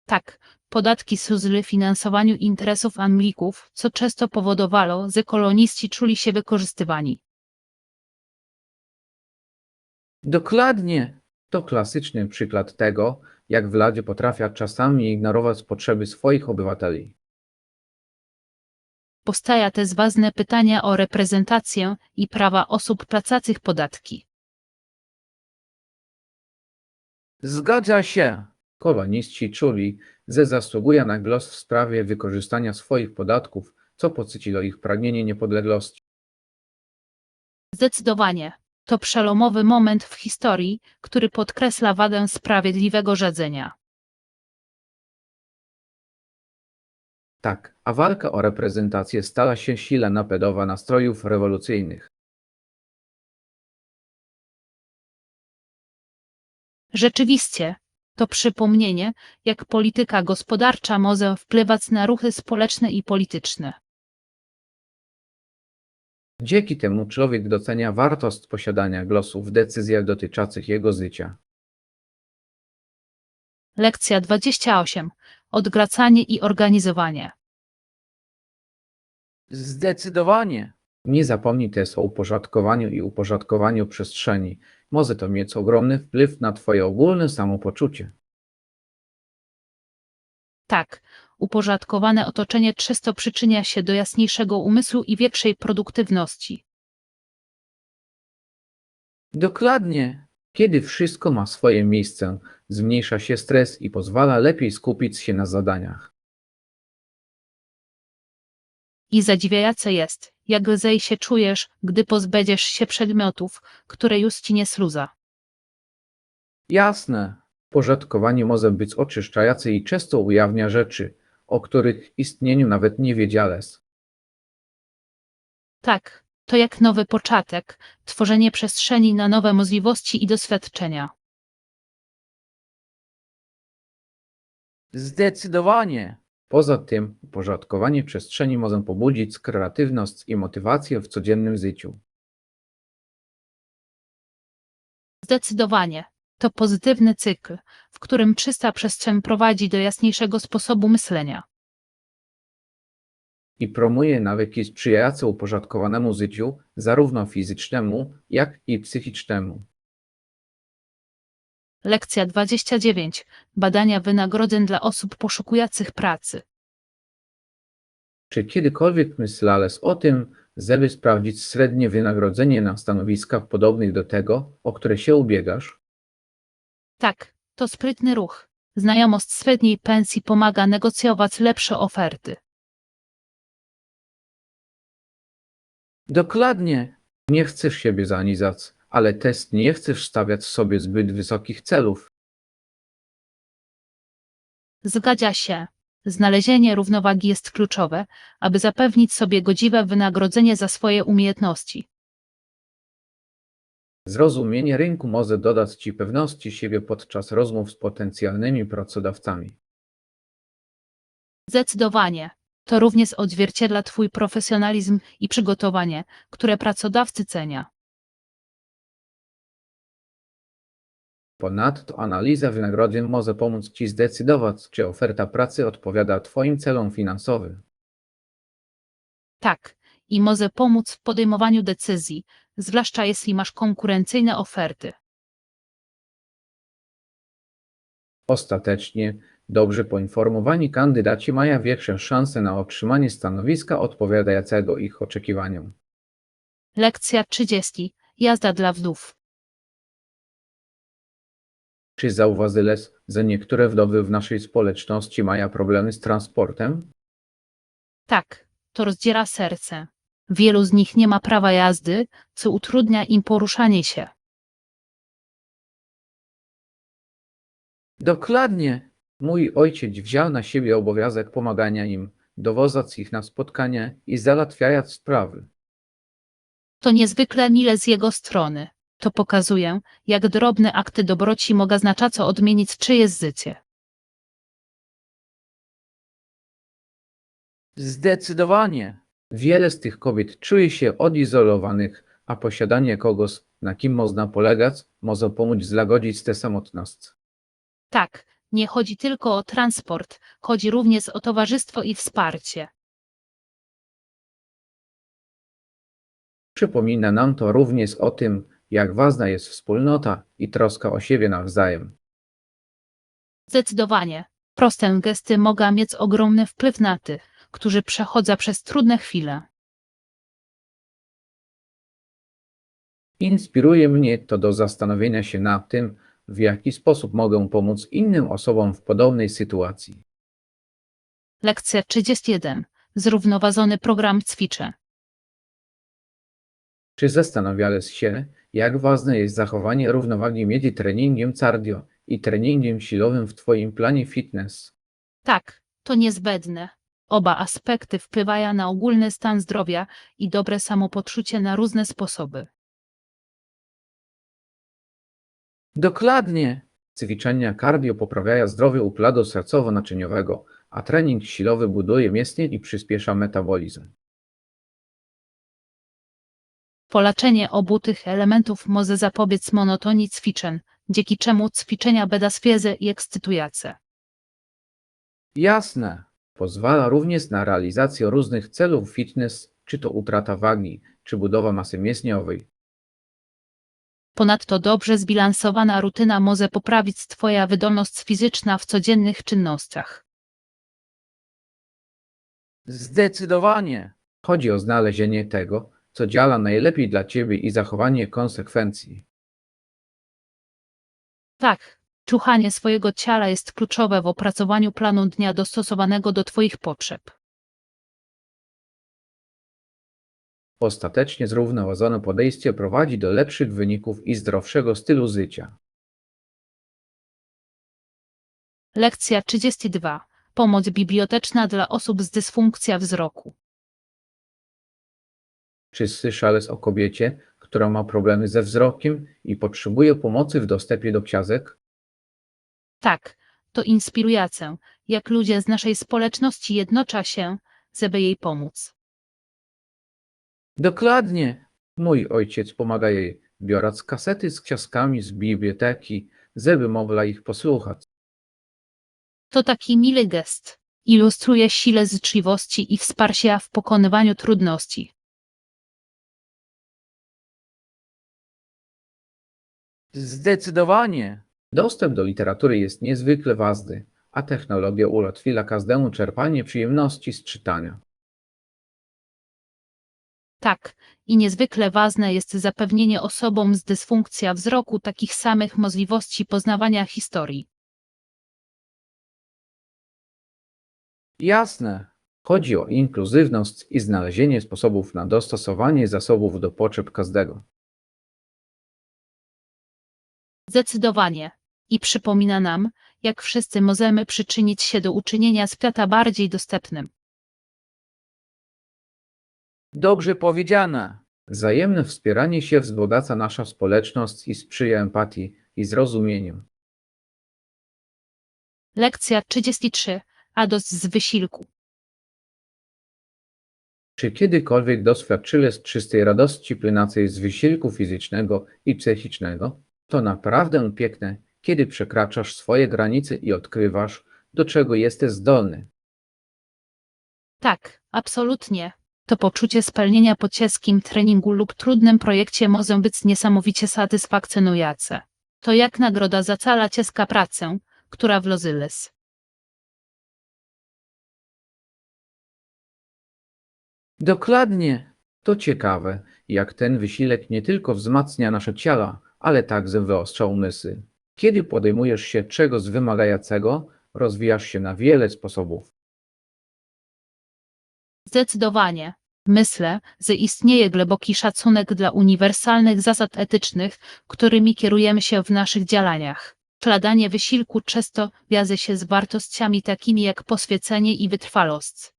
Tak, podatki służyły finansowaniu interesów Anglików, co często powodowało, że koloniści czuli się wykorzystywani. Dokładnie! To klasyczny przykład tego, jak władze potrafią czasami ignorować potrzeby swoich obywateli. Powstaje też ważne pytanie o reprezentację i prawa osób płacących podatki. Zgadza się. Koloniści czuli, że zasługuje na głos w sprawie wykorzystania swoich podatków, co podsyciło ich pragnienie niepodległości. Zdecydowanie. To przełomowy moment w historii, który podkreśla wadę sprawiedliwego rządzenia. Tak, a walka o reprezentację stała się sila napędowa nastrojów rewolucyjnych. Rzeczywiście, to przypomnienie, jak polityka gospodarcza może wpływać na ruchy społeczne i polityczne. Dzięki temu człowiek docenia wartość posiadania głosu w decyzjach dotyczących jego życia. Lekcja 28. Odgracanie i organizowanie. Zdecydowanie. Nie zapomnij też o uporządkowaniu i uporządkowaniu przestrzeni. Może to mieć ogromny wpływ na twoje ogólne samopoczucie. Tak, uporządkowane otoczenie często przyczynia się do jasniejszego umysłu i większej produktywności. Dokładnie. Kiedy wszystko ma swoje miejsce, zmniejsza się stres i pozwala lepiej skupić się na zadaniach. I zadziwiające jest, jak lżej się czujesz, gdy pozbędziesz się przedmiotów, które już ci nie służą. Jasne. Porządkowanie może być oczyszczające i często ujawnia rzeczy, o których istnieniu nawet nie wiedziałeś. Tak, to jak nowy początek, tworzenie przestrzeni na nowe możliwości i doświadczenia. Zdecydowanie. Poza tym, uporządkowanie przestrzeni może pobudzić kreatywność i motywację w codziennym życiu. Zdecydowanie. To pozytywny cykl, w którym czysta przestrzeń prowadzi do jasniejszego sposobu myślenia. I promuje nawyki sprzyjające uporządkowanemu życiu, zarówno fizycznemu, jak i psychicznemu. Lekcja 29. Badania wynagrodzeń dla osób poszukujących pracy. Czy kiedykolwiek myślałeś o tym, żeby sprawdzić średnie wynagrodzenie na stanowiskach podobnych do tego, o które się ubiegasz? Tak, to sprytny ruch. Znajomość średniej pensji pomaga negocjować lepsze oferty. Dokładnie. Nie chcesz siebie zaniżać, ale też nie chcesz stawiać sobie zbyt wysokich celów. Zgadza się. Znalezienie równowagi jest kluczowe, aby zapewnić sobie godziwe wynagrodzenie za swoje umiejętności. Zrozumienie rynku może dodać ci pewności siebie podczas rozmów z potencjalnymi pracodawcami. Zdecydowanie. To również odzwierciedla Twój profesjonalizm i przygotowanie, które pracodawcy cenią. Ponadto analiza wynagrodzeń może pomóc ci zdecydować, czy oferta pracy odpowiada Twoim celom finansowym. Tak, i może pomóc w podejmowaniu decyzji, zwłaszcza jeśli masz konkurencyjne oferty. Ostatecznie, dobrze poinformowani kandydaci mają większe szanse na otrzymanie stanowiska odpowiadającego ich oczekiwaniom. Lekcja 30. Jazda dla wdów. Czy zauważyłeś, że niektóre wdowy w naszej społeczności mają problemy z transportem? Tak, to rozdziera serce. Wielu z nich nie ma prawa jazdy, co utrudnia im poruszanie się. Dokładnie. Mój ojciec wziął na siebie obowiązek pomagania im, dowozać ich na spotkania i załatwiać sprawy. To niezwykle mile z jego strony. To pokazuje, jak drobne akty dobroci mogą znacząco odmienić czyjeś życie. Zdecydowanie. Wiele z tych kobiet czuje się odizolowanych, a posiadanie kogoś, na kim można polegać, może pomóc złagodzić tę samotność. Tak, nie chodzi tylko o transport, chodzi również o towarzystwo i wsparcie. Przypomina nam to również o tym, jak ważna jest wspólnota i troska o siebie nawzajem. Zdecydowanie. Proste gesty mogą mieć ogromny wpływ na tych, którzy przechodzą przez trudne chwile. Inspiruje mnie to do zastanowienia się nad tym, w jaki sposób mogę pomóc innym osobom w podobnej sytuacji. Lekcja 31. Zrównoważony program ćwiczeń. Czy zastanawiałeś się, jak ważne jest zachowanie równowagi między treningiem cardio i treningiem siłowym w Twoim planie fitness? Tak, to niezbędne. Oba aspekty wpływają na ogólny stan zdrowia i dobre samopoczucie na różne sposoby. Dokładnie! Ćwiczenia cardio poprawiają zdrowie układu sercowo-naczyniowego, a trening siłowy buduje mięśnie i przyspiesza metabolizm. Połączenie obu tych elementów może zapobiec monotonii ćwiczeń, dzięki czemu ćwiczenia będą świeże i ekscytujące. Jasne! Pozwala również na realizację różnych celów fitness, czy to utrata wagi, czy budowa masy mięśniowej. Ponadto dobrze zbilansowana rutyna może poprawić Twoja wydolność fizyczna w codziennych czynnościach. Zdecydowanie! Chodzi o znalezienie tego, co działa najlepiej dla Ciebie i zachowanie konsekwencji. Tak, czuchanie swojego ciała jest kluczowe w opracowaniu planu dnia dostosowanego do Twoich potrzeb. Ostatecznie zrównoważone podejście prowadzi do lepszych wyników i zdrowszego stylu życia. Lekcja 32. Pomoc biblioteczna dla osób z dysfunkcją wzroku. Czy słyszałeś o kobiecie, która ma problemy ze wzrokiem i potrzebuje pomocy w dostępie do książek? Tak, to inspirujące, jak ludzie z naszej społeczności jednoczą się, żeby jej pomóc. Dokładnie! Mój ojciec pomaga jej, biorąc kasety z książkami z biblioteki, żeby mogła ich posłuchać. To taki miły gest. Ilustruje silę życzliwości i wsparcia w pokonywaniu trudności. Zdecydowanie! Dostęp do literatury jest niezwykle ważny, a technologia ułatwia każdemu czerpanie przyjemności z czytania. Tak, i niezwykle ważne jest zapewnienie osobom z dysfunkcją wzroku takich samych możliwości poznawania historii. Jasne! Chodzi o inkluzywność i znalezienie sposobów na dostosowanie zasobów do potrzeb każdego. Zdecydowanie. I przypomina nam, jak wszyscy możemy przyczynić się do uczynienia świata bardziej dostępnym. Dobrze powiedziane! Wzajemne wspieranie się wzbogaca nasza społeczność i sprzyja empatii i zrozumieniu. Lekcja 33. Radość z wysiłku. Czy kiedykolwiek doświadczyłeś czystej radości płynącej z wysiłku fizycznego i psychicznego? To naprawdę piękne, kiedy przekraczasz swoje granice i odkrywasz, do czego jesteś zdolny. Tak, absolutnie. To poczucie spełnienia po ciężkim treningu lub trudnym projekcie może być niesamowicie satysfakcjonujące. To jak nagroda za całą ciężką pracę, która włożyłeś. Dokładnie! To ciekawe, jak ten wysiłek nie tylko wzmacnia nasze ciała, ale także wyostrza umysły. Kiedy podejmujesz się czegoś wymagającego, rozwijasz się na wiele sposobów. Zdecydowanie. Myślę, że istnieje głęboki szacunek dla uniwersalnych zasad etycznych, którymi kierujemy się w naszych działaniach. Wkładanie wysiłku często wiąże się z wartościami takimi jak poświęcenie i wytrwałość.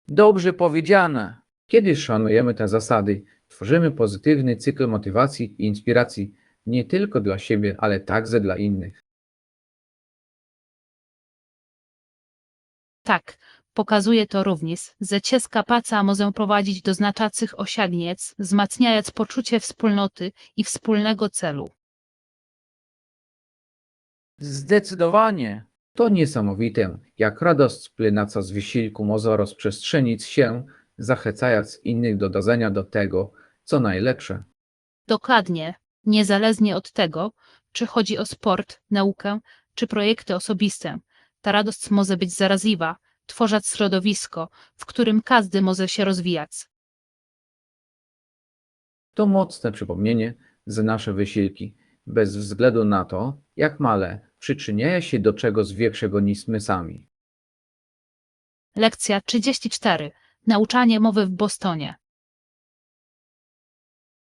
Dobrze powiedziane! Kiedy szanujemy te zasady, tworzymy pozytywny cykl motywacji i inspiracji nie tylko dla siebie, ale także dla innych. Tak, pokazuje to również, że ciężka praca może prowadzić do znaczących osiągnięć, wzmacniając poczucie wspólnoty i wspólnego celu. Zdecydowanie! To niesamowite, jak radość płynąca z wysiłku może rozprzestrzenić się, zachęcając innych do dążenia do tego, co najlepsze. Dokładnie, niezależnie od tego, czy chodzi o sport, naukę, czy projekty osobiste, ta radość może być zaraźliwa, tworzyć środowisko, w którym każdy może się rozwijać. To mocne przypomnienie, że nasze wysiłki, bez względu na to, jak male, przyczyniają się do czegoś większego niż my sami. Lekcja 34. Nauczanie mowy w Bostonie.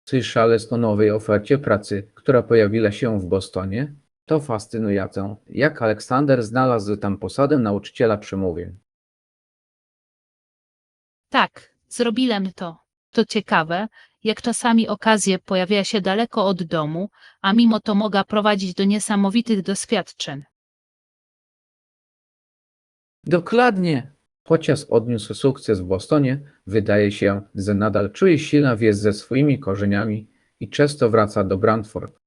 Słyszałeś o nowej ofercie pracy, która pojawiła się w Bostonie? To fascynujące, jak Aleksander znalazł tam posadę nauczyciela przemówień. Tak, zrobiłem to. To ciekawe, jak czasami okazje pojawia się daleko od domu, a mimo to mogą prowadzić do niesamowitych doświadczeń. Dokładnie! Chociaż odniósł sukces w Bostonie, wydaje się, że nadal czuje silną więź ze swoimi korzeniami i często wraca do Brantford.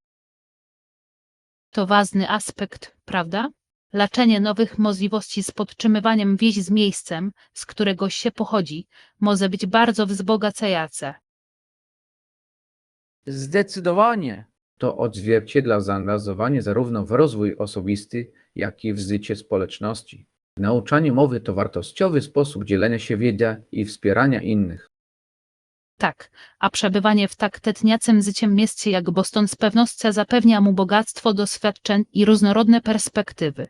To ważny aspekt, prawda? Laczenie nowych możliwości z podtrzymywaniem więzi z miejscem, z którego się pochodzi, może być bardzo wzbogacające. Zdecydowanie! To odzwierciedla zaangażowanie zarówno w rozwój osobisty, jak i w życie społeczności. Nauczanie mowy to wartościowy sposób dzielenia się wiedzą i wspierania innych. Tak, a przebywanie w tak tętniącym życiem mieście jak Boston z pewnością zapewnia mu bogactwo doświadczeń i różnorodne perspektywy.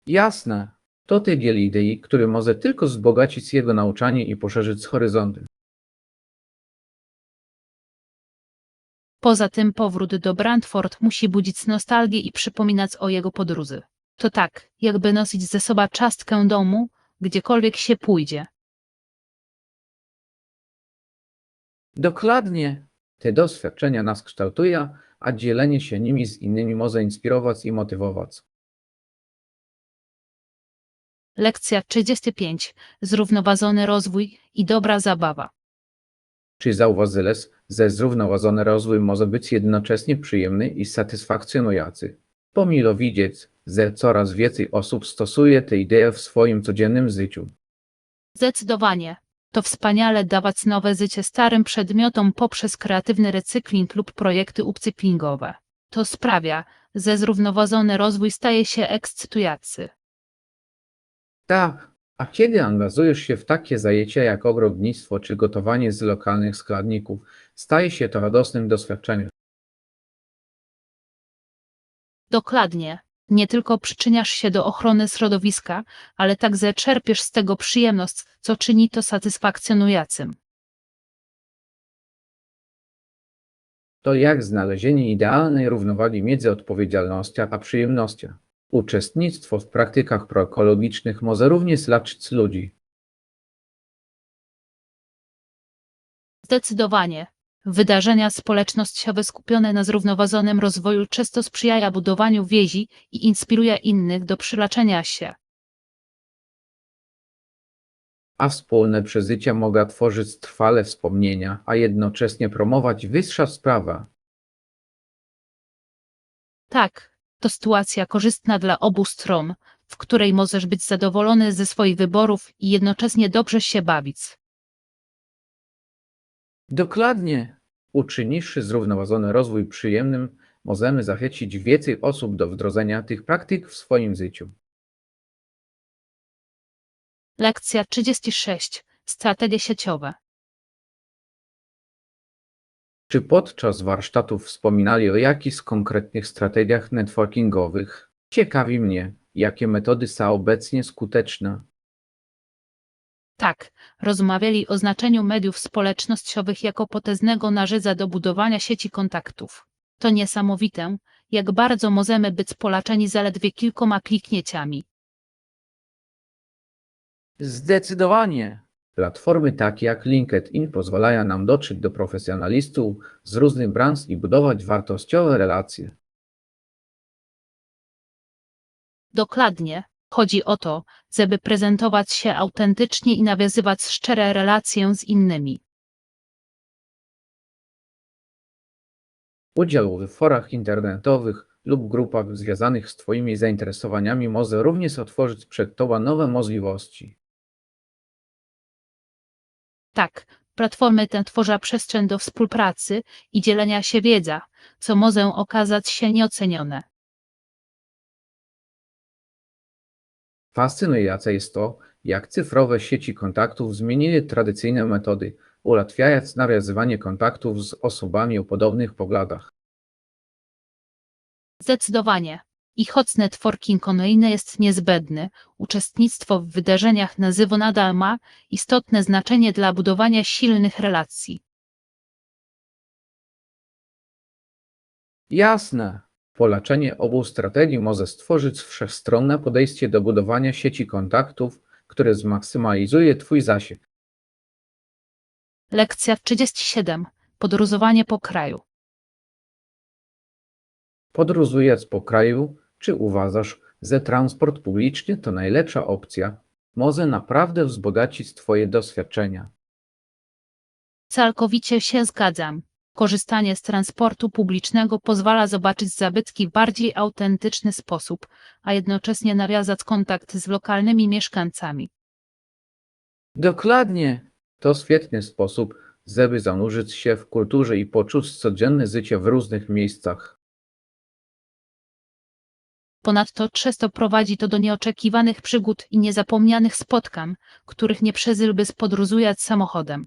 Jasne, to tygiel idei, który może tylko wzbogacić jego nauczanie i poszerzyć horyzonty. Poza tym powrót do Brantford musi budzić nostalgię i przypominać o jego podróży. To tak, jakby nosić ze sobą cząstkę domu, gdziekolwiek się pójdzie. Dokładnie. Te doświadczenia nas kształtują, a dzielenie się nimi z innymi może inspirować i motywować. Lekcja 35. Zrównoważony rozwój i dobra zabawa. Czy zauważyłeś, że zrównoważony rozwój może być jednocześnie przyjemny i satysfakcjonujący? Pomilo widzieć, że coraz więcej osób stosuje te idee w swoim codziennym życiu. Zdecydowanie. To wspaniale dawać nowe życie starym przedmiotom poprzez kreatywny recykling lub projekty upcyklingowe. To sprawia, że zrównoważony rozwój staje się ekscytujący. Tak, a kiedy angażujesz się w takie zajęcia jak ogrodnictwo czy gotowanie z lokalnych składników, staje się to radosnym doświadczeniem. Dokładnie. Nie tylko przyczyniasz się do ochrony środowiska, ale także czerpiesz z tego przyjemność, co czyni to satysfakcjonującym. To jak znalezienie idealnej równowagi między odpowiedzialnością a przyjemnością. Uczestnictwo w praktykach proekologicznych może również leczyć ludzi. Zdecydowanie. Wydarzenia społecznościowe skupione na zrównoważonym rozwoju często sprzyjają budowaniu więzi i inspiruje innych do przyłączenia się. A wspólne przeżycia mogą tworzyć trwale wspomnienia, a jednocześnie promować wyższa sprawa. Tak, to sytuacja korzystna dla obu stron, w której możesz być zadowolony ze swoich wyborów i jednocześnie dobrze się bawić. Dokładnie. Uczyniwszy zrównoważony rozwój przyjemnym, możemy zachęcić więcej osób do wdrożenia tych praktyk w swoim życiu. Lekcja 36. Strategie sieciowe. Czy podczas warsztatów wspominali o jakichś konkretnych strategiach networkingowych? Ciekawi mnie, jakie metody są obecnie skuteczne. Tak, rozmawiali o znaczeniu mediów społecznościowych jako potężnego narzędzia do budowania sieci kontaktów. To niesamowite, jak bardzo możemy być polaczeni zaledwie kilkoma kliknięciami. Zdecydowanie. Platformy takie jak LinkedIn pozwalają nam dotrzeć do profesjonalistów z różnych branż i budować wartościowe relacje. Dokładnie. Chodzi o to, żeby prezentować się autentycznie i nawiązywać szczere relacje z innymi. Udział w forach internetowych lub grupach związanych z Twoimi zainteresowaniami może również otworzyć przed Tobą nowe możliwości. Tak, platformy te tworzą przestrzeń do współpracy i dzielenia się wiedzą, co może okazać się nieocenione. Fascynujące jest to, jak cyfrowe sieci kontaktów zmieniły tradycyjne metody, ułatwiając nawiązywanie kontaktów z osobami o podobnych poglądach. Zdecydowanie. I choć networking online jest niezbędny, uczestnictwo w wydarzeniach na żywo nadal ma istotne znaczenie dla budowania silnych relacji. Jasne. Połączenie obu strategii może stworzyć wszechstronne podejście do budowania sieci kontaktów, które zmaksymalizuje Twój zasięg. Lekcja 37. Podróżowanie po kraju. Podróżując po kraju, czy uważasz, że transport publiczny to najlepsza opcja? Może naprawdę wzbogacić Twoje doświadczenia. Całkowicie się zgadzam. Korzystanie z transportu publicznego pozwala zobaczyć zabytki w bardziej autentyczny sposób, a jednocześnie nawiązać kontakt z lokalnymi mieszkańcami. Dokładnie. To świetny sposób, żeby zanurzyć się w kulturze i poczuć codzienne życie w różnych miejscach. Ponadto często prowadzi to do nieoczekiwanych przygód i niezapomnianych spotkań, których nie przeżyłby podróżując samochodem.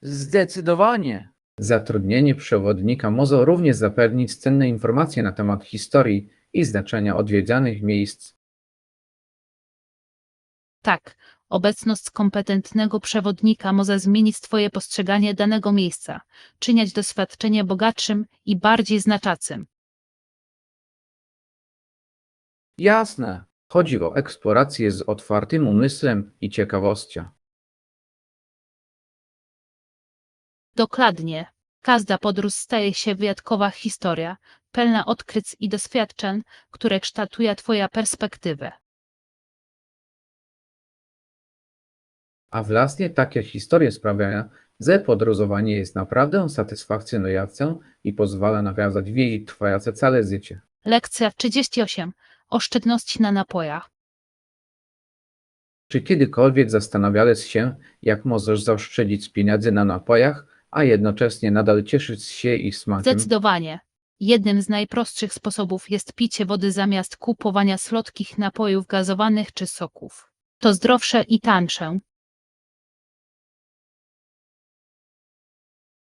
Zdecydowanie. Zatrudnienie przewodnika może również zapewnić cenne informacje na temat historii i znaczenia odwiedzanych miejsc. Tak, obecność kompetentnego przewodnika może zmienić Twoje postrzeganie danego miejsca, czynić doświadczenie bogatszym i bardziej znaczącym. Jasne. Chodzi o eksplorację z otwartym umysłem i ciekawością. Dokładnie. Każda podróż staje się wyjątkowa historia, pełna odkryć i doświadczeń, które kształtują Twoją perspektywę. A właśnie takie historie sprawiają, że podróżowanie jest naprawdę satysfakcjonujące i pozwala nawiązać więzi trwające całe życie. Lekcja 38. Oszczędności na napojach. Czy kiedykolwiek zastanawiałeś się, jak możesz zaoszczędzić pieniądze na napojach, a jednocześnie nadal cieszyć się ich smakiem? Zdecydowanie. Jednym z najprostszych sposobów jest picie wody zamiast kupowania słodkich napojów gazowanych czy soków. To zdrowsze i tańsze.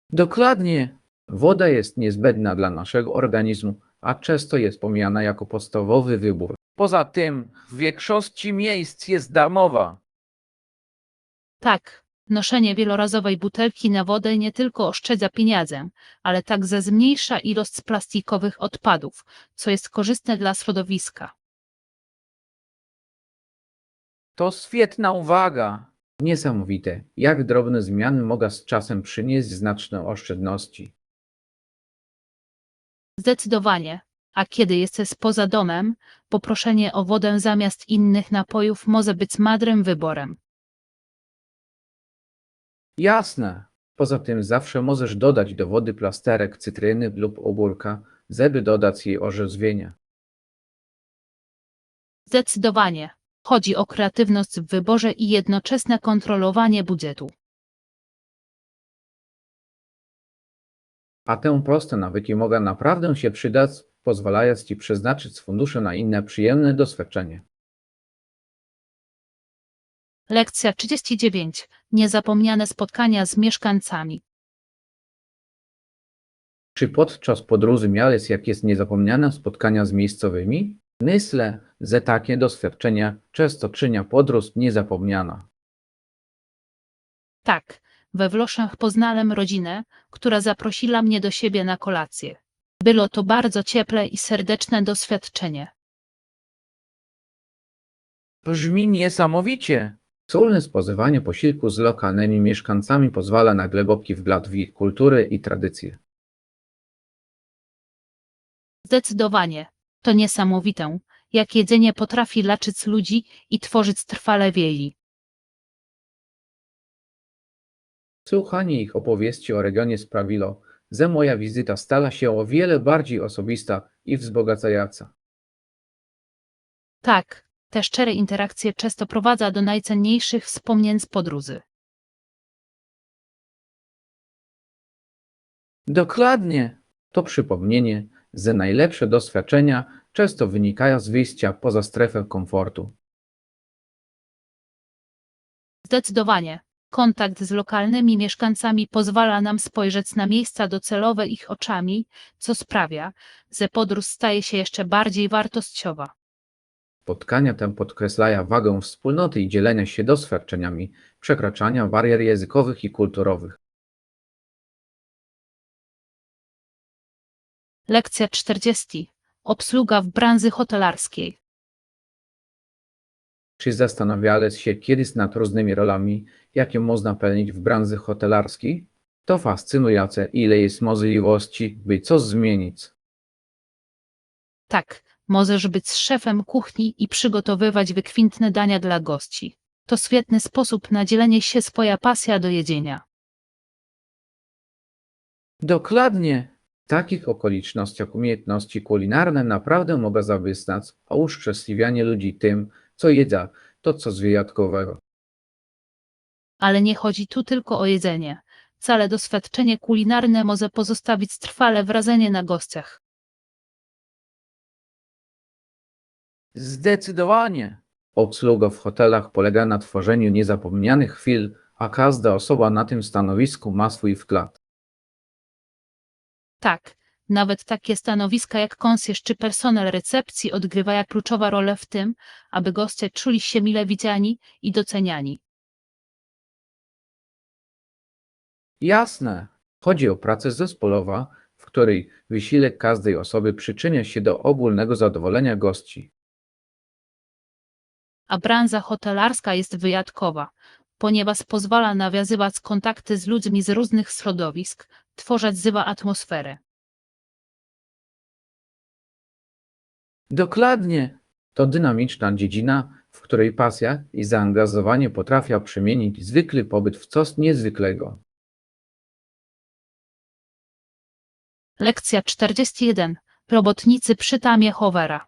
Dokładnie. Woda jest niezbędna dla naszego organizmu, a często jest pomijana jako podstawowy wybór. Poza tym, w większości miejsc jest darmowa. Tak, noszenie wielorazowej butelki na wodę nie tylko oszczędza pieniądze, ale także zmniejsza ilość plastikowych odpadów, co jest korzystne dla środowiska. To świetna uwaga. Niesamowite, jak drobne zmiany mogą z czasem przynieść znaczne oszczędności. Zdecydowanie. A kiedy jesteś poza domem, poproszenie o wodę zamiast innych napojów może być mądrym wyborem. Jasne. Poza tym zawsze możesz dodać do wody plasterek cytryny lub ogórka, żeby dodać jej orzeźwienia. Zdecydowanie. Chodzi o kreatywność w wyborze i jednoczesne kontrolowanie budżetu. A te proste nawyki mogą naprawdę się przydać, pozwalając Ci przeznaczyć fundusze na inne przyjemne doświadczenie. Lekcja 39. Niezapomniane spotkania z mieszkańcami. Czy podczas podróży miałeś jakieś niezapomniane spotkania z miejscowymi? Myślę, że takie doświadczenia często czynią podróż niezapomniana. Tak, we Włoszech poznałem rodzinę, która zaprosiła mnie do siebie na kolację. Było to bardzo cieple i serdeczne doświadczenie. Brzmi niesamowicie. Wspólne spożywanie posiłku z lokalnymi mieszkańcami pozwala na głęboki wgląd w ich kulturę i tradycje. Zdecydowanie. To niesamowite, jak jedzenie potrafi leczyć ludzi i tworzyć trwale więzi. Słuchanie ich opowieści o regionie sprawiło, że moja wizyta stała się o wiele bardziej osobista i wzbogacająca. Tak, te szczere interakcje często prowadzą do najcenniejszych wspomnień z podróży. Dokładnie. To przypomnienie, że najlepsze doświadczenia często wynikają z wyjścia poza strefę komfortu. Zdecydowanie. Kontakt z lokalnymi mieszkańcami pozwala nam spojrzeć na miejsca docelowe ich oczami, co sprawia, że podróż staje się jeszcze bardziej wartościowa. Spotkania te podkreślają wagę wspólnoty i dzielenia się doświadczeniami, przekraczania barier językowych i kulturowych. Lekcja 40. Obsługa w branży hotelarskiej. Czy zastanawiałeś się kiedyś nad różnymi rolami, jakie można pełnić w branży hotelarskiej? To fascynujące, ile jest możliwości, by coś zmienić. Tak, możesz być szefem kuchni i przygotowywać wykwintne dania dla gości. To świetny sposób na dzielenie się swoja pasja do jedzenia. Dokładnie. W takich okolicznościach umiejętności kulinarne naprawdę mogą zawisnąć, a uszczęśliwianie ludzi tym, co jedzą, to coś wyjątkowego. Ale nie chodzi tu tylko o jedzenie. Całe doświadczenie kulinarne może pozostawić trwale wrażenie na gościach. Zdecydowanie. Obsługa w hotelach polega na tworzeniu niezapomnianych chwil, a każda osoba na tym stanowisku ma swój wkład. Tak, nawet takie stanowiska jak konsjerz czy personel recepcji odgrywają kluczową rolę w tym, aby goście czuli się mile widziani i doceniani. Jasne. Chodzi o pracę zespołową, w której wysiłek każdej osoby przyczynia się do ogólnego zadowolenia gości. A branża hotelarska jest wyjątkowa, ponieważ pozwala nawiązywać kontakty z ludźmi z różnych środowisk, tworzyć żywą atmosferę. Dokładnie. To dynamiczna dziedzina, w której pasja i zaangażowanie potrafią przemienić zwykły pobyt w coś niezwykłego. Lekcja 41. Robotnicy przy tamie Hovera.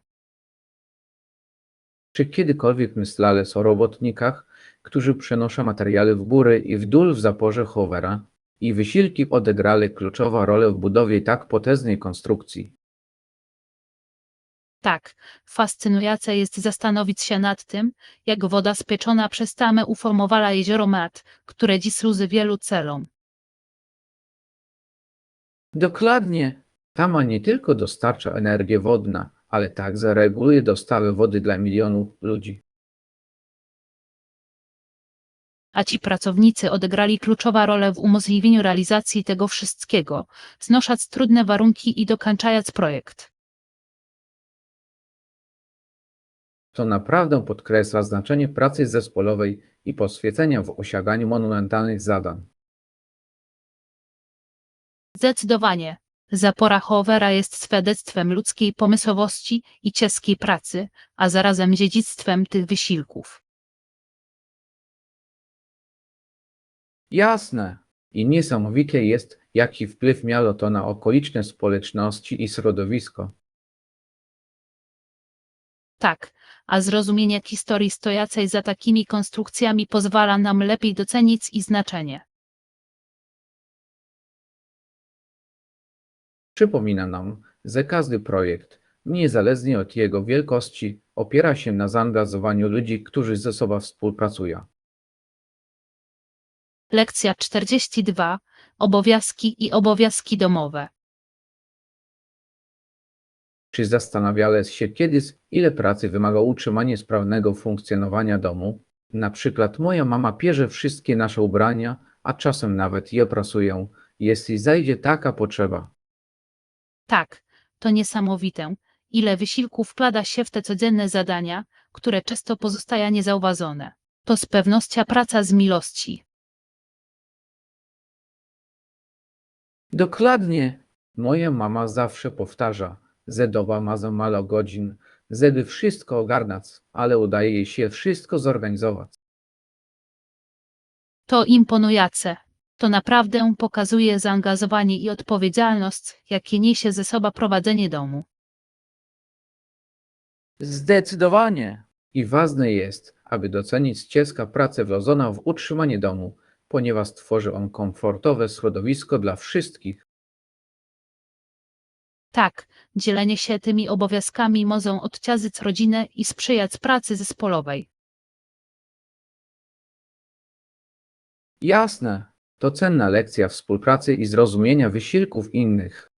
Czy kiedykolwiek myślałeś o robotnikach, którzy przenoszą materiały w góry i w dół w zaporze Hovera? Ich wysiłki odegrały kluczową rolę w budowie tak potężnej konstrukcji. Tak, fascynujące jest zastanowić się nad tym, jak woda spieczona przez tamę uformowała jezioro Mat, które dziś służy wielu celom. Dokładnie. Tama nie tylko dostarcza energię wodną, ale także reguluje dostawę wody dla milionów ludzi. A ci pracownicy odegrali kluczową rolę w umożliwieniu realizacji tego wszystkiego, znosząc trudne warunki i dokończając projekt. To naprawdę podkreśla znaczenie pracy zespołowej i poświęcenia w osiąganiu monumentalnych zadań. Zdecydowanie. Zapora Hovera jest świadectwem ludzkiej pomysłowości i ciężkiej pracy, a zarazem dziedzictwem tych wysiłków. Jasne. I niesamowite jest, jaki wpływ miało to na okoliczne społeczności i środowisko. Tak, a zrozumienie historii stojącej za takimi konstrukcjami pozwala nam lepiej docenić ich znaczenie. Przypomina nam, że każdy projekt, niezależnie od jego wielkości, opiera się na zaangażowaniu ludzi, którzy ze sobą współpracują. Lekcja 42. Obowiązki i obowiązki domowe. Czy zastanawiałeś się kiedyś, ile pracy wymaga utrzymanie sprawnego funkcjonowania domu? Na przykład moja mama pierze wszystkie nasze ubrania, a czasem nawet je prasują, jeśli zajdzie taka potrzeba. Tak, to niesamowite, ile wysiłku wkłada się w te codzienne zadania, które często pozostają niezauważone. To z pewnością praca z miłości. Dokładnie. Moja mama zawsze powtarza, że doba ma za mało godzin, żeby wszystko ogarnąć, ale udaje jej się wszystko zorganizować. To imponujące. To naprawdę pokazuje zaangażowanie i odpowiedzialność, jakie niesie ze sobą prowadzenie domu. Zdecydowanie. I ważne jest, aby docenić ciężką pracę włożoną w utrzymanie domu, ponieważ tworzy on komfortowe środowisko dla wszystkich. Tak, dzielenie się tymi obowiązkami może odciażyć rodzinę i sprzyjać pracy zespołowej. Jasne, to cenna lekcja współpracy i zrozumienia wysiłków innych.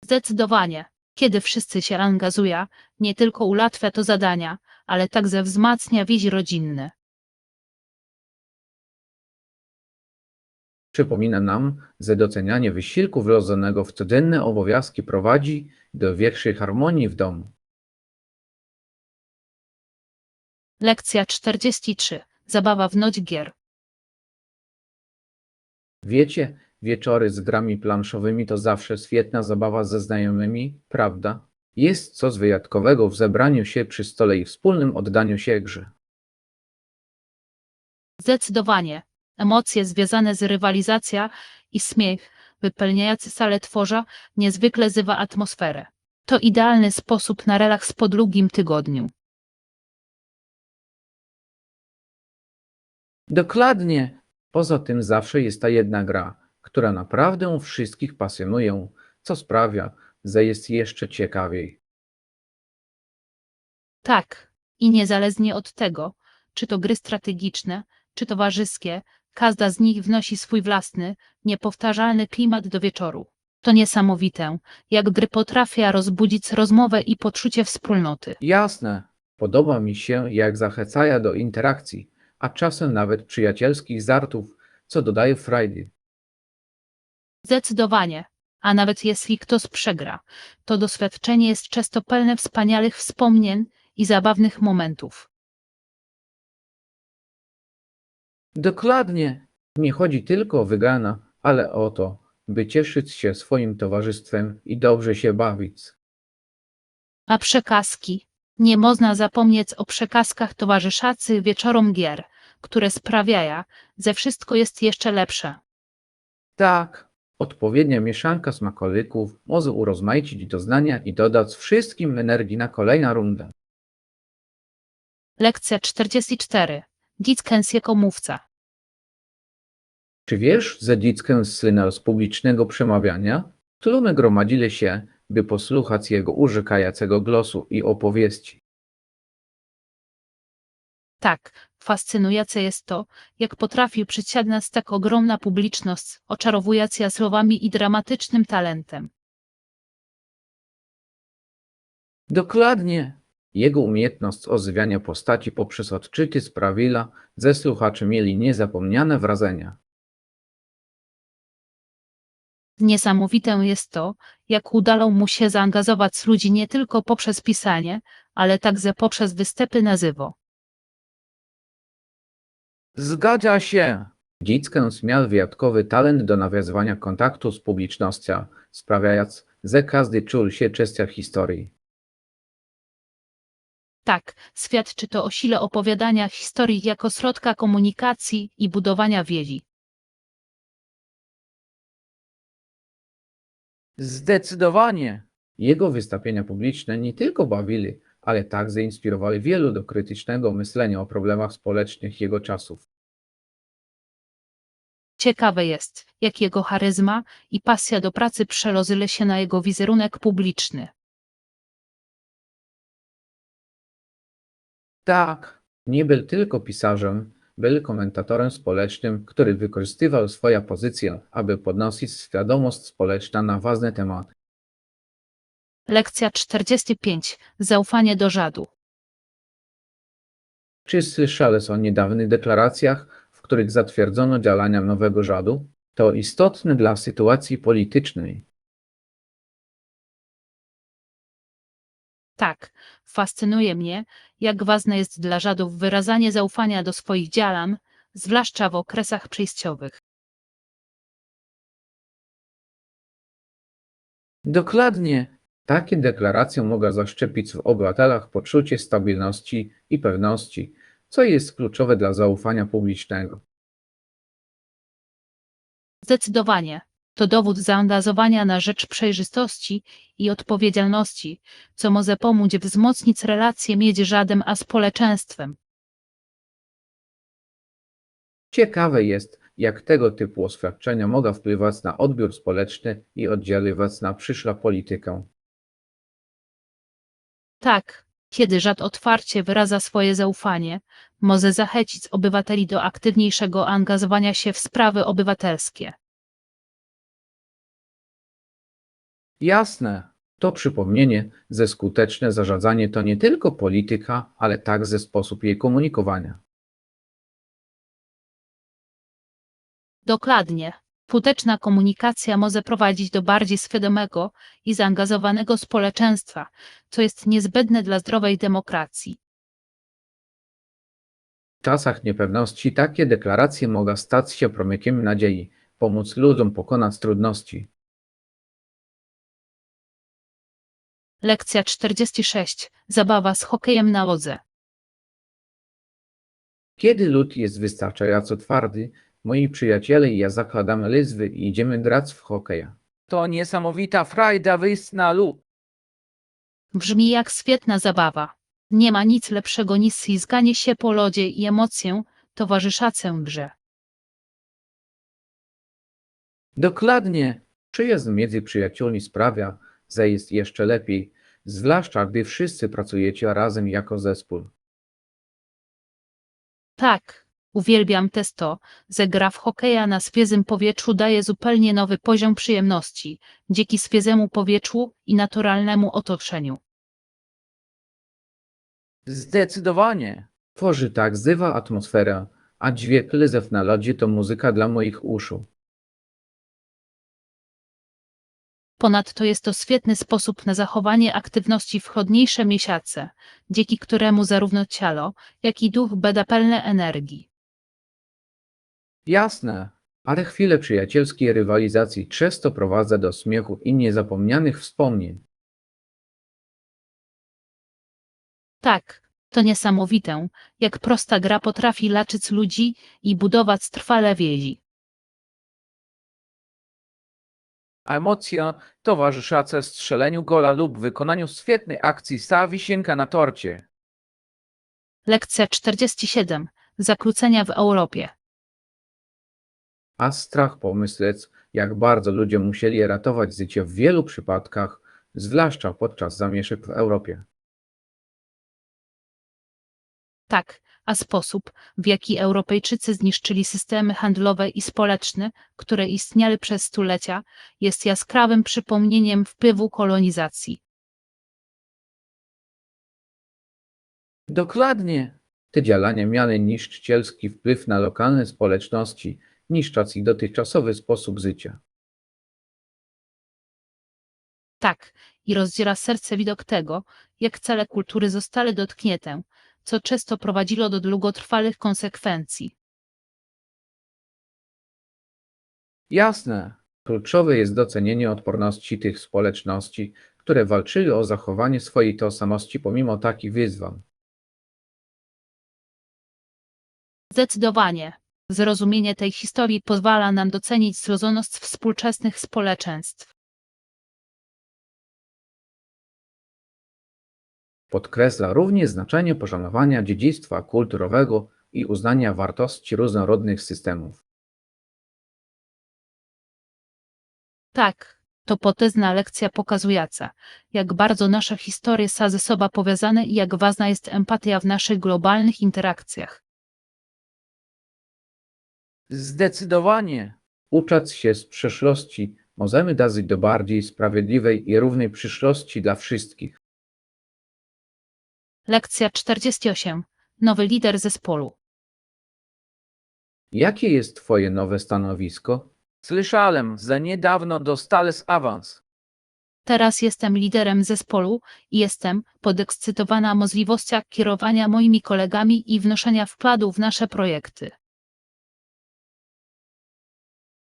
Zdecydowanie. Kiedy wszyscy się angażują, nie tylko ułatwia to zadania, ale także wzmacnia więzi rodzinne. Przypomina nam, że docenianie wysiłku wrodzonego w codzienne obowiązki prowadzi do większej harmonii w domu. Lekcja 43. Zabawa w noc gier. Wiecie, wieczory z grami planszowymi to zawsze świetna zabawa ze znajomymi, prawda? Jest coś wyjątkowego w zebraniu się przy stole i wspólnym oddaniu się grze. Zdecydowanie. Emocje związane z rywalizacją i śmiech wypełniający salę tworzą niezwykle żywą atmosferę. To idealny sposób na relaks po długim tygodniu. Dokładnie. Poza tym zawsze jest ta jedna gra, która naprawdę wszystkich pasjonuje, co sprawia, że jest jeszcze ciekawiej. Tak, i niezależnie od tego, czy to gry strategiczne, czy towarzyskie, każda z nich wnosi swój własny, niepowtarzalny klimat do wieczoru. To niesamowite, jak gry potrafią rozbudzić rozmowę i poczucie wspólnoty. Jasne, podoba mi się, jak zachęcają do interakcji, a czasem nawet przyjacielskich żartów, co dodaje frajdy. Zdecydowanie. A nawet jeśli ktoś przegra, to doświadczenie jest często pełne wspaniałych wspomnień i zabawnych momentów. Dokładnie. Nie chodzi tylko o wygrana, ale o to, by cieszyć się swoim towarzystwem i dobrze się bawić. A przekazki? Nie można zapomnieć o przekazkach towarzyszących wieczorom gier, które sprawiają, że wszystko jest jeszcze lepsze. Tak, odpowiednia mieszanka smakolików może urozmaicić doznania i dodać wszystkim energii na kolejną rundę. Lekcja 44. Dickens jako mówca. Czy wiesz, że Dickens słynął z publicznego przemawiania? Tłumy gromadzili się, by posłuchać jego urzekającego głosu i opowieści. Tak, fascynujące jest to, jak potrafił przyciągnąć tak ogromna publiczność, oczarowując ją słowami i dramatycznym talentem. Dokładnie. Jego umiejętność ożywiania postaci poprzez odczyty sprawiła, że słuchacze mieli niezapomniane wrażenia. Niesamowite jest to, jak udało mu się zaangażować ludzi nie tylko poprzez pisanie, ale także poprzez występy na żywo. Zgadza się. Dickens miał wyjątkowy talent do nawiązywania kontaktu z publicznością, sprawiając, że każdy czuł się częścią historii. Tak, świadczy to o sile opowiadania historii jako środka komunikacji i budowania więzi. Zdecydowanie. Jego wystąpienia publiczne nie tylko bawili, ale także inspirowali wielu do krytycznego myślenia o problemach społecznych jego czasów. Ciekawe jest, jak jego charyzma i pasja do pracy przełożyły się na jego wizerunek publiczny. Tak, nie był tylko pisarzem, był komentatorem społecznym, który wykorzystywał swoją pozycję, aby podnosić świadomość społeczną na ważne tematy. Lekcja 45. Zaufanie do żadu. Czy słyszałeś o niedawnych deklaracjach, w których zatwierdzono działania nowego rządu? To istotne dla sytuacji politycznej. Tak, fascynuje mnie, jak ważne jest dla żadów wyrażanie zaufania do swoich działań, zwłaszcza w okresach przejściowych. Dokładnie. Takie deklaracje mogą zaszczepić w obywatelach poczucie stabilności i pewności, co jest kluczowe dla zaufania publicznego. Zdecydowanie. To dowód zaangażowania na rzecz przejrzystości i odpowiedzialności, co może pomóc wzmocnić relacje między żadem a społeczeństwem. Ciekawe jest, jak tego typu oświadczenia mogą wpływać na odbiór społeczny i oddziaływać na przyszłą politykę. Tak, kiedy rząd otwarcie wyraża swoje zaufanie, może zachęcić obywateli do aktywniejszego angażowania się w sprawy obywatelskie. Jasne, to przypomnienie, że skuteczne zarządzanie to nie tylko polityka, ale także sposób jej komunikowania. Dokładnie. Skuteczna komunikacja może prowadzić do bardziej świadomego i zaangażowanego społeczeństwa, co jest niezbędne dla zdrowej demokracji. W czasach niepewności takie deklaracje mogą stać się promykiem nadziei, pomóc ludziom pokonać trudności. Lekcja 46. Zabawa z hokejem na lodze. Kiedy lód jest wystarczająco twardy, moi przyjaciele i ja zakładamy lizwy i idziemy grać w hokeja. To niesamowita frajda wyjść na lód. Brzmi jak świetna zabawa. Nie ma nic lepszego niż ślizganie się po lodzie i emocje towarzyszące grze. Dokładnie. Przyjaźń między przyjaciółmi sprawia, że jest jeszcze lepiej, zwłaszcza gdy wszyscy pracujecie razem jako zespół. Tak, uwielbiam też to, że gra w hokeja na świeżym powietrzu daje zupełnie nowy poziom przyjemności, dzięki świeżemu powietrzu i naturalnemu otoczeniu. Zdecydowanie. Tworzy tak żywa atmosfera, a dźwięk lizew na lodzie to muzyka dla moich uszu. Ponadto jest to świetny sposób na zachowanie aktywności w chłodniejsze miesiące, dzięki któremu zarówno ciało, jak i duch będą pełne energii. Jasne, ale chwile przyjacielskiej rywalizacji często prowadzą do śmiechu i niezapomnianych wspomnień. Tak, to niesamowite, jak prosta gra potrafi leczyć ludzi i budować trwale więzi. Emocja towarzysząca strzeleniu gola lub wykonaniu świetnej akcji stała wisienka na torcie. Lekcja 47. Zakłócenia w Europie. A strach pomyśleć, jak bardzo ludzie musieli ratować życie w wielu przypadkach, zwłaszcza podczas zamieszek w Europie. Tak, a sposób, w jaki Europejczycy zniszczyli systemy handlowe i społeczne, które istniały przez stulecia, jest jaskrawym przypomnieniem wpływu kolonizacji. Dokładnie. Te działania miały niszczycielski wpływ na lokalne społeczności, niszcząc ich dotychczasowy sposób życia. Tak, i rozdziera serce widok tego, jak całe kultury zostały dotknięte, co często prowadziło do długotrwałych konsekwencji. Jasne, kluczowe jest docenienie odporności tych społeczności, które walczyły o zachowanie swojej tożsamości pomimo takich wyzwań. Zdecydowanie. Zrozumienie tej historii pozwala nam docenić złożoność współczesnych społeczeństw. Podkreśla również znaczenie poszanowania dziedzictwa kulturowego i uznania wartości różnorodnych systemów. Tak, to potężna lekcja pokazująca, jak bardzo nasze historie są ze sobą powiązane i jak ważna jest empatia w naszych globalnych interakcjach. Zdecydowanie. Ucząc się z przeszłości, możemy dążyć do bardziej sprawiedliwej i równej przyszłości dla wszystkich. Lekcja 48. Nowy lider zespołu. Jakie jest Twoje nowe stanowisko? Słyszałem, że niedawno dostałeś awans. Teraz jestem liderem zespołu i jestem podekscytowana możliwością kierowania moimi kolegami i wnoszenia wkładu w nasze projekty.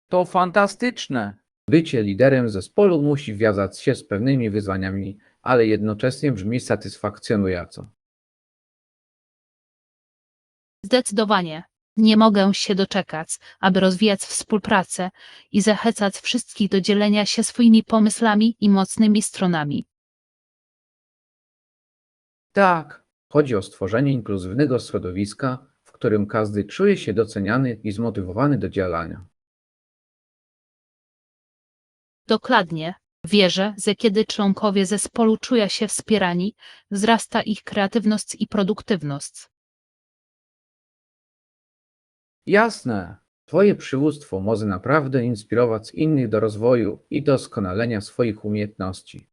To fantastyczne. Bycie liderem zespołu musi wiązać się z pewnymi wyzwaniami, ale jednocześnie brzmi satysfakcjonująco. Zdecydowanie. Nie mogę się doczekać, aby rozwijać współpracę i zachęcać wszystkich do dzielenia się swoimi pomysłami i mocnymi stronami. Tak, chodzi o stworzenie inkluzywnego środowiska, w którym każdy czuje się doceniany i zmotywowany do działania. Dokładnie. Wierzę, że kiedy członkowie zespołu czują się wspierani, wzrasta ich kreatywność i produktywność. Jasne, Twoje przywództwo może naprawdę inspirować innych do rozwoju i doskonalenia swoich umiejętności.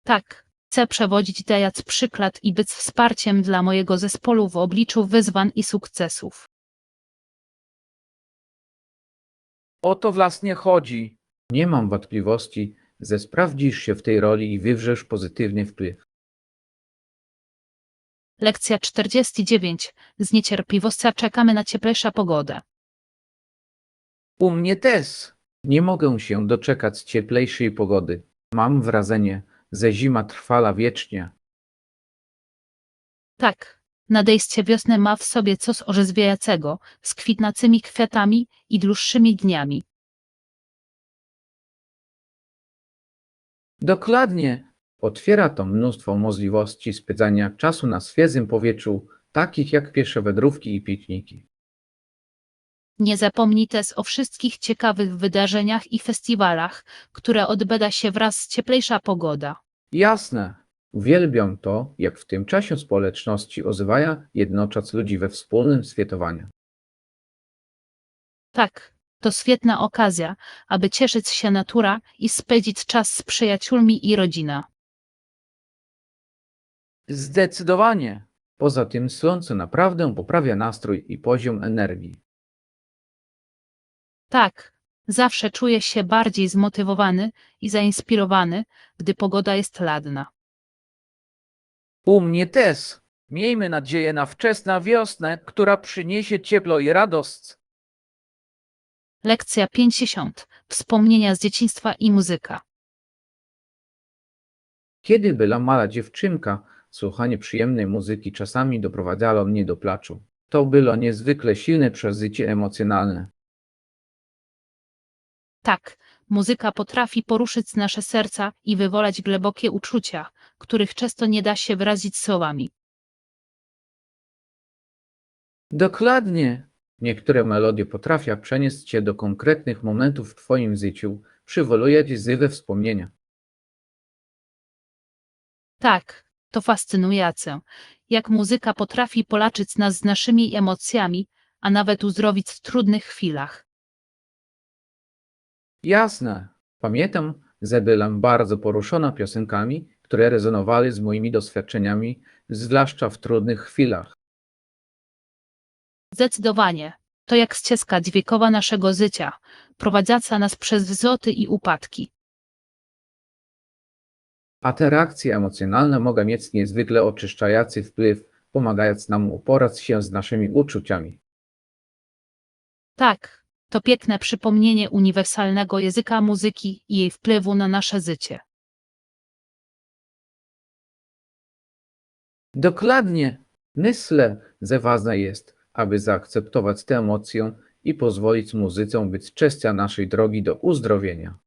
Tak, chcę przewodzić, dając przykład i być wsparciem dla mojego zespołu w obliczu wyzwań i sukcesów. O to właśnie chodzi. Nie mam wątpliwości, że sprawdzisz się w tej roli i wywrzesz pozytywny wpływ. Lekcja 49. Z niecierpliwością czekamy na cieplejszą pogodę. U mnie też. Nie mogę się doczekać cieplejszej pogody. Mam wrażenie, że zima trwała wiecznie. Tak, nadejście wiosny ma w sobie coś orzeźwiającego, z kwitnącymi kwiatami i dłuższymi dniami. Dokładnie. Otwiera to mnóstwo możliwości spędzania czasu na świeżym powietrzu, takich jak piesze wędrówki i pikniki. Nie zapomnij też o wszystkich ciekawych wydarzeniach i festiwalach, które odbędą się wraz z cieplejsza pogoda. Jasne. Uwielbiam to, jak w tym czasie społeczności ozywają jednocząc ludzi we wspólnym świętowaniu. Tak, to świetna okazja, aby cieszyć się naturą i spędzić czas z przyjaciółmi i rodziną. Zdecydowanie. Poza tym słońce naprawdę poprawia nastrój i poziom energii. Tak, zawsze czuję się bardziej zmotywowany i zainspirowany, gdy pogoda jest ładna. U mnie też. Miejmy nadzieję na wczesną wiosnę, która przyniesie ciepło i radość. Lekcja 50. Wspomnienia z dzieciństwa i muzyka. Kiedy była mała dziewczynka, słuchanie przyjemnej muzyki czasami doprowadzało mnie do płaczu. To było niezwykle silne przeżycie emocjonalne. Tak, muzyka potrafi poruszyć nasze serca i wywołać głębokie uczucia, których często nie da się wyrazić słowami. Dokładnie. Niektóre melodie potrafią przenieść cię do konkretnych momentów w twoim życiu, przywołując żywe wspomnienia. Tak, to fascynujące, jak muzyka potrafi polaczyć nas z naszymi emocjami, a nawet uzdrowić w trudnych chwilach. Jasne. Pamiętam, że byłam bardzo poruszona piosenkami, które rezonowały z moimi doświadczeniami, zwłaszcza w trudnych chwilach. Zdecydowanie, to jak ścieżka dźwiękowa naszego życia, prowadząca nas przez wzloty i upadki. A te reakcje emocjonalne mogą mieć niezwykle oczyszczający wpływ, pomagając nam uporać się z naszymi uczuciami. Tak, to piękne przypomnienie uniwersalnego języka muzyki i jej wpływu na nasze życie. Dokładnie. Myślę, że ważne jest, aby zaakceptować tę emocję i pozwolić muzyce być częścią naszej drogi do uzdrowienia.